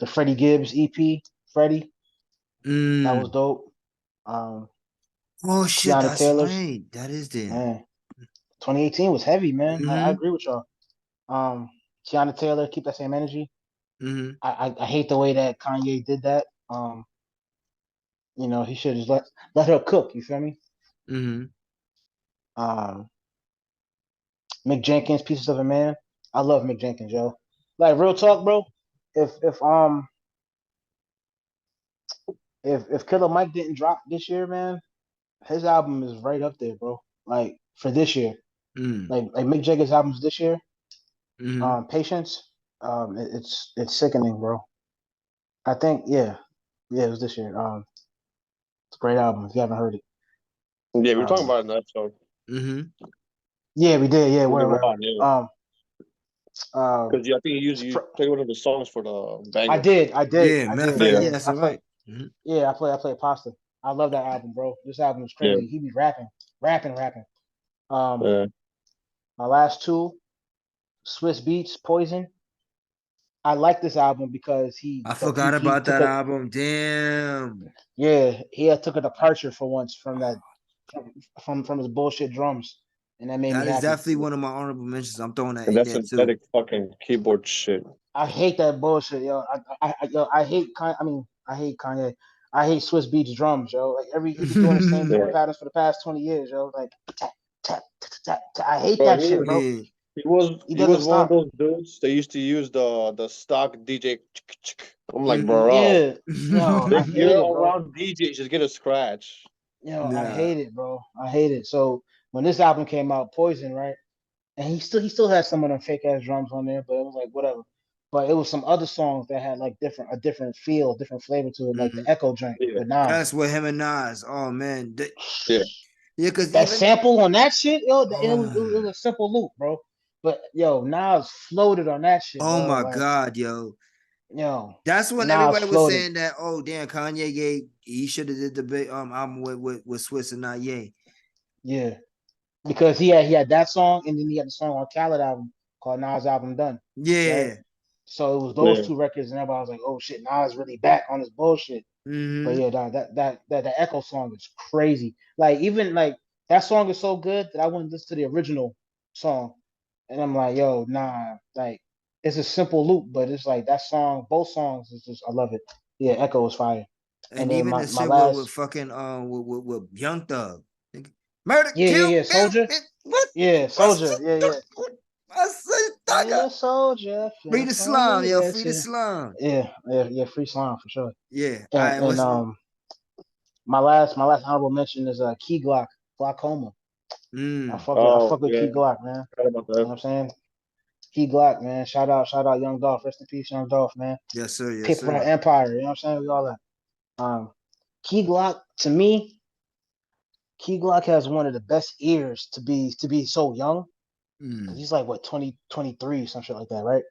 The Freddie Gibbs EP, Freddie, that was Mm. dope. Um, Oh shit, Tiana that's Taylor's, right. That is there. man, 2018 was heavy, man. I Mm-hmm. agree with y'all. Um, Tiana Taylor, keep that same energy. Mm-hmm. I hate the way that Kanye did that. He should just let her cook. You feel me? Mm-hmm. Um, Mick Jenkins, Pieces of a Man. I love Mick Jenkins, yo. Like real talk, bro. If if um if Killer Mike didn't drop this year, man, his album is right up there, bro. Like for this year, Mm. like Mick Jenkins' albums this year. Mm-hmm. Patience. It's sickening, bro. I think yeah, it was this year. It's a great album if you haven't heard it. Yeah, we were talking Um, about it in the episode. Mm-hmm. yeah, we did. Yeah, Moving where. on, yeah. Um, Because I think you take one of the songs for the I banger. did, I did, Yeah, I matter of did. fact, Yeah, yeah, Yeah, that's all right. Mm-hmm. I played Pasta. I love that album, bro. This album is yeah, crazy. He be rapping. Um, yeah. my last two, Swiss Beats, Poison. I like this album because I forgot he about took that a album. Damn. he had took a departure for once from that from his bullshit drums, and that made me That is happy. definitely one of my honorable mentions. I'm throwing that And in that there too. synthetic fucking keyboard shit. I hate that bullshit, yo. I hate I hate Kanye. I hate Swiss Beats drums, yo. Like he be doing the same drum Yeah, patterns for the past 20 years, yo. Like tap, tap, tap, tap, tap. I hate bro. that shit, bro. Yeah. He He doesn't was one of stop. those dudes. They used to use the stock DJ. I'm like, bro, Yeah, yo, I you're hate it, bro. around DJ, just get a scratch. Yo, I Nah. hate it, bro. I hate it. So when this album came out, Poison, right? And he still has some of them fake ass drums on there, but it was like whatever. But it was some other songs that had like a different feel, different flavor to it, like the Mhm. Echo joint Yeah, with Nas. That's with him and Nas. Oh man. yeah. Yeah, because That even sample on that shit, yo, it was oh, a simple loop, bro. But yo, Nas floated on that shit, oh dog. my Like, God, yo. yo, That's when Nas everybody was floated. saying that, oh damn, Kanye gave he should have did the big album with Swiss and not Ye. Yeah. Because he had that song and then he had the song on Khaled album called Nas Album Done, right? Yeah. So it was those Yeah. two records, and everybody was like, "Oh shit, Nas really back on his bullshit." But Mm-hmm. yeah, that Echo song is crazy. Like even like that song is so good that I wouldn't listen to the original song, and I'm like, yo, nah, like it's a simple loop, but it's like that song, both songs is just I love it. Yeah, Echo is fire. And And then even my the my shit with last, fucking with Young Thug. Nigga, murder, yeah, kill, yeah, yeah, bill, Soldier, man, what? yeah, What's Soldier, yeah, yeah. I said, Free thugger. the soldier, Free the from slime, yo. Free the liberty. slime. Yeah, free slime for sure. Yeah. All right. And my last honorable mention is Key Glaucoma. Mm. I Oh fuck with yeah, Key Glock, man. forgot about You know that. what I'm saying? Key Glock, man. Shout out Young Dolph. Rest in peace, Young Dolph, man. Yes, sir. Yes, Paper Route sir. Empire. You know what I'm saying? We all that. Key Glock to me, Key Glock has one of the best ears to be so young. Cause Mm. he's like what 23, some shit like that, right?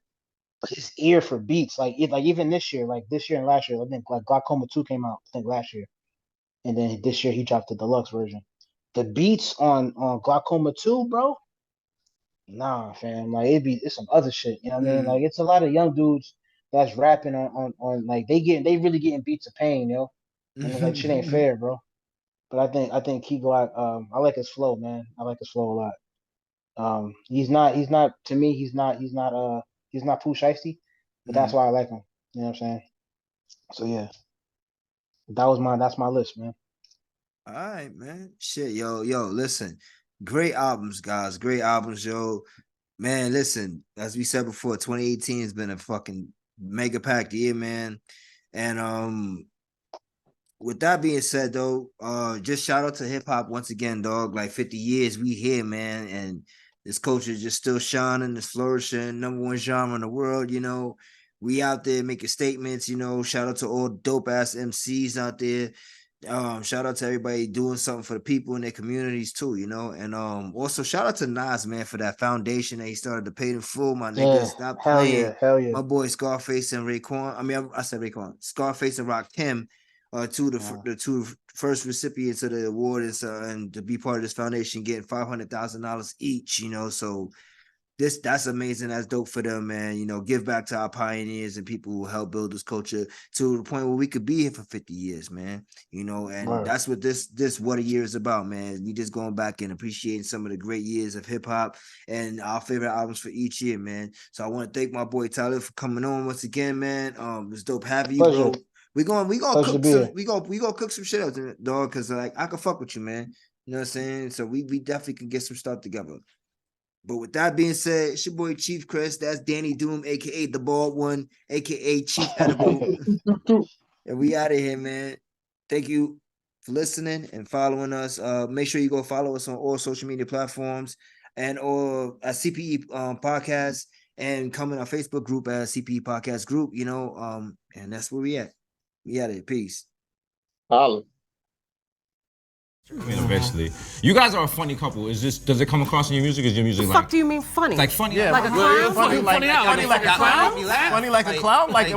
But his ear for beats, like even this year, like this year and last year, I think like Glaucoma 2 came out, I think last year. And then this year he dropped the deluxe version. The beats on Glaucoma 2, bro. Nah, fam. Like it's some other shit. You know what I mean? Mm. Like it's a lot of young dudes that's rapping on like they really getting beats of pain, yo. And it's like shit ain't fair, bro. But I think Key Glock, I like his flow, man. I like his flow a lot. He's not to me, he's not Pooh Shiesty, but that's Mm. why I like him. You know what I'm saying? So yeah, that's my list, man. All right, man. Shit, yo. Listen, great albums, guys. Great albums, yo. Man, listen. As we said before, 2018 has been a fucking mega packed year, man. And with that being said, though, just shout out to hip hop once again, dog. Like 50 years, we here, man, and this culture is just still shining, it's flourishing, number one genre in the world. We out there making statements. Shout out to all dope ass MCs out there. Shout out to everybody doing something for the people in their communities too. And also shout out to Nas, man, for that foundation that he started to pay in full. My niggas, Yeah, stop hell playing. yeah, hell yeah. My boy Scarface and Raekwon. I mean, I said Raekwon. Scarface and Rakim the two first recipients of the award and to be part of this foundation getting $500,000 each. So that's amazing. That's dope for them, man. Give back to our pioneers and people who helped build this culture to the point where we could be here for 50 years, man. And Word. that's what this what a year is about, man. We just going back and appreciating some of the great years of hip hop and our favorite albums for each year, man. So I want to thank my boy Tyler for coming on once again, man. It's dope having you, Pleasure. bro. We gonna Pleasure to cook be some here. we gonna cook some shit up, dog. Cause like I can fuck with you, man. You know what I'm saying? So we definitely can get some stuff together. But with that being said, it's your boy Chief Chris. That's Danny Doom, aka the Bald One, aka Chief Edible. And we out of here, man. Thank you for listening and following us. Make sure you go follow us on all social media platforms and or at CPE podcast and come in our Facebook group at CPE podcast group. And that's where we at. We out of here. Peace. Holla. I mean, eventually. You guys are a funny couple. Does it come across in your music? Is your music The fuck do you mean funny? like funny? Like a clown? Funny like a clown? Funny like a clown? Funny like a clown? Like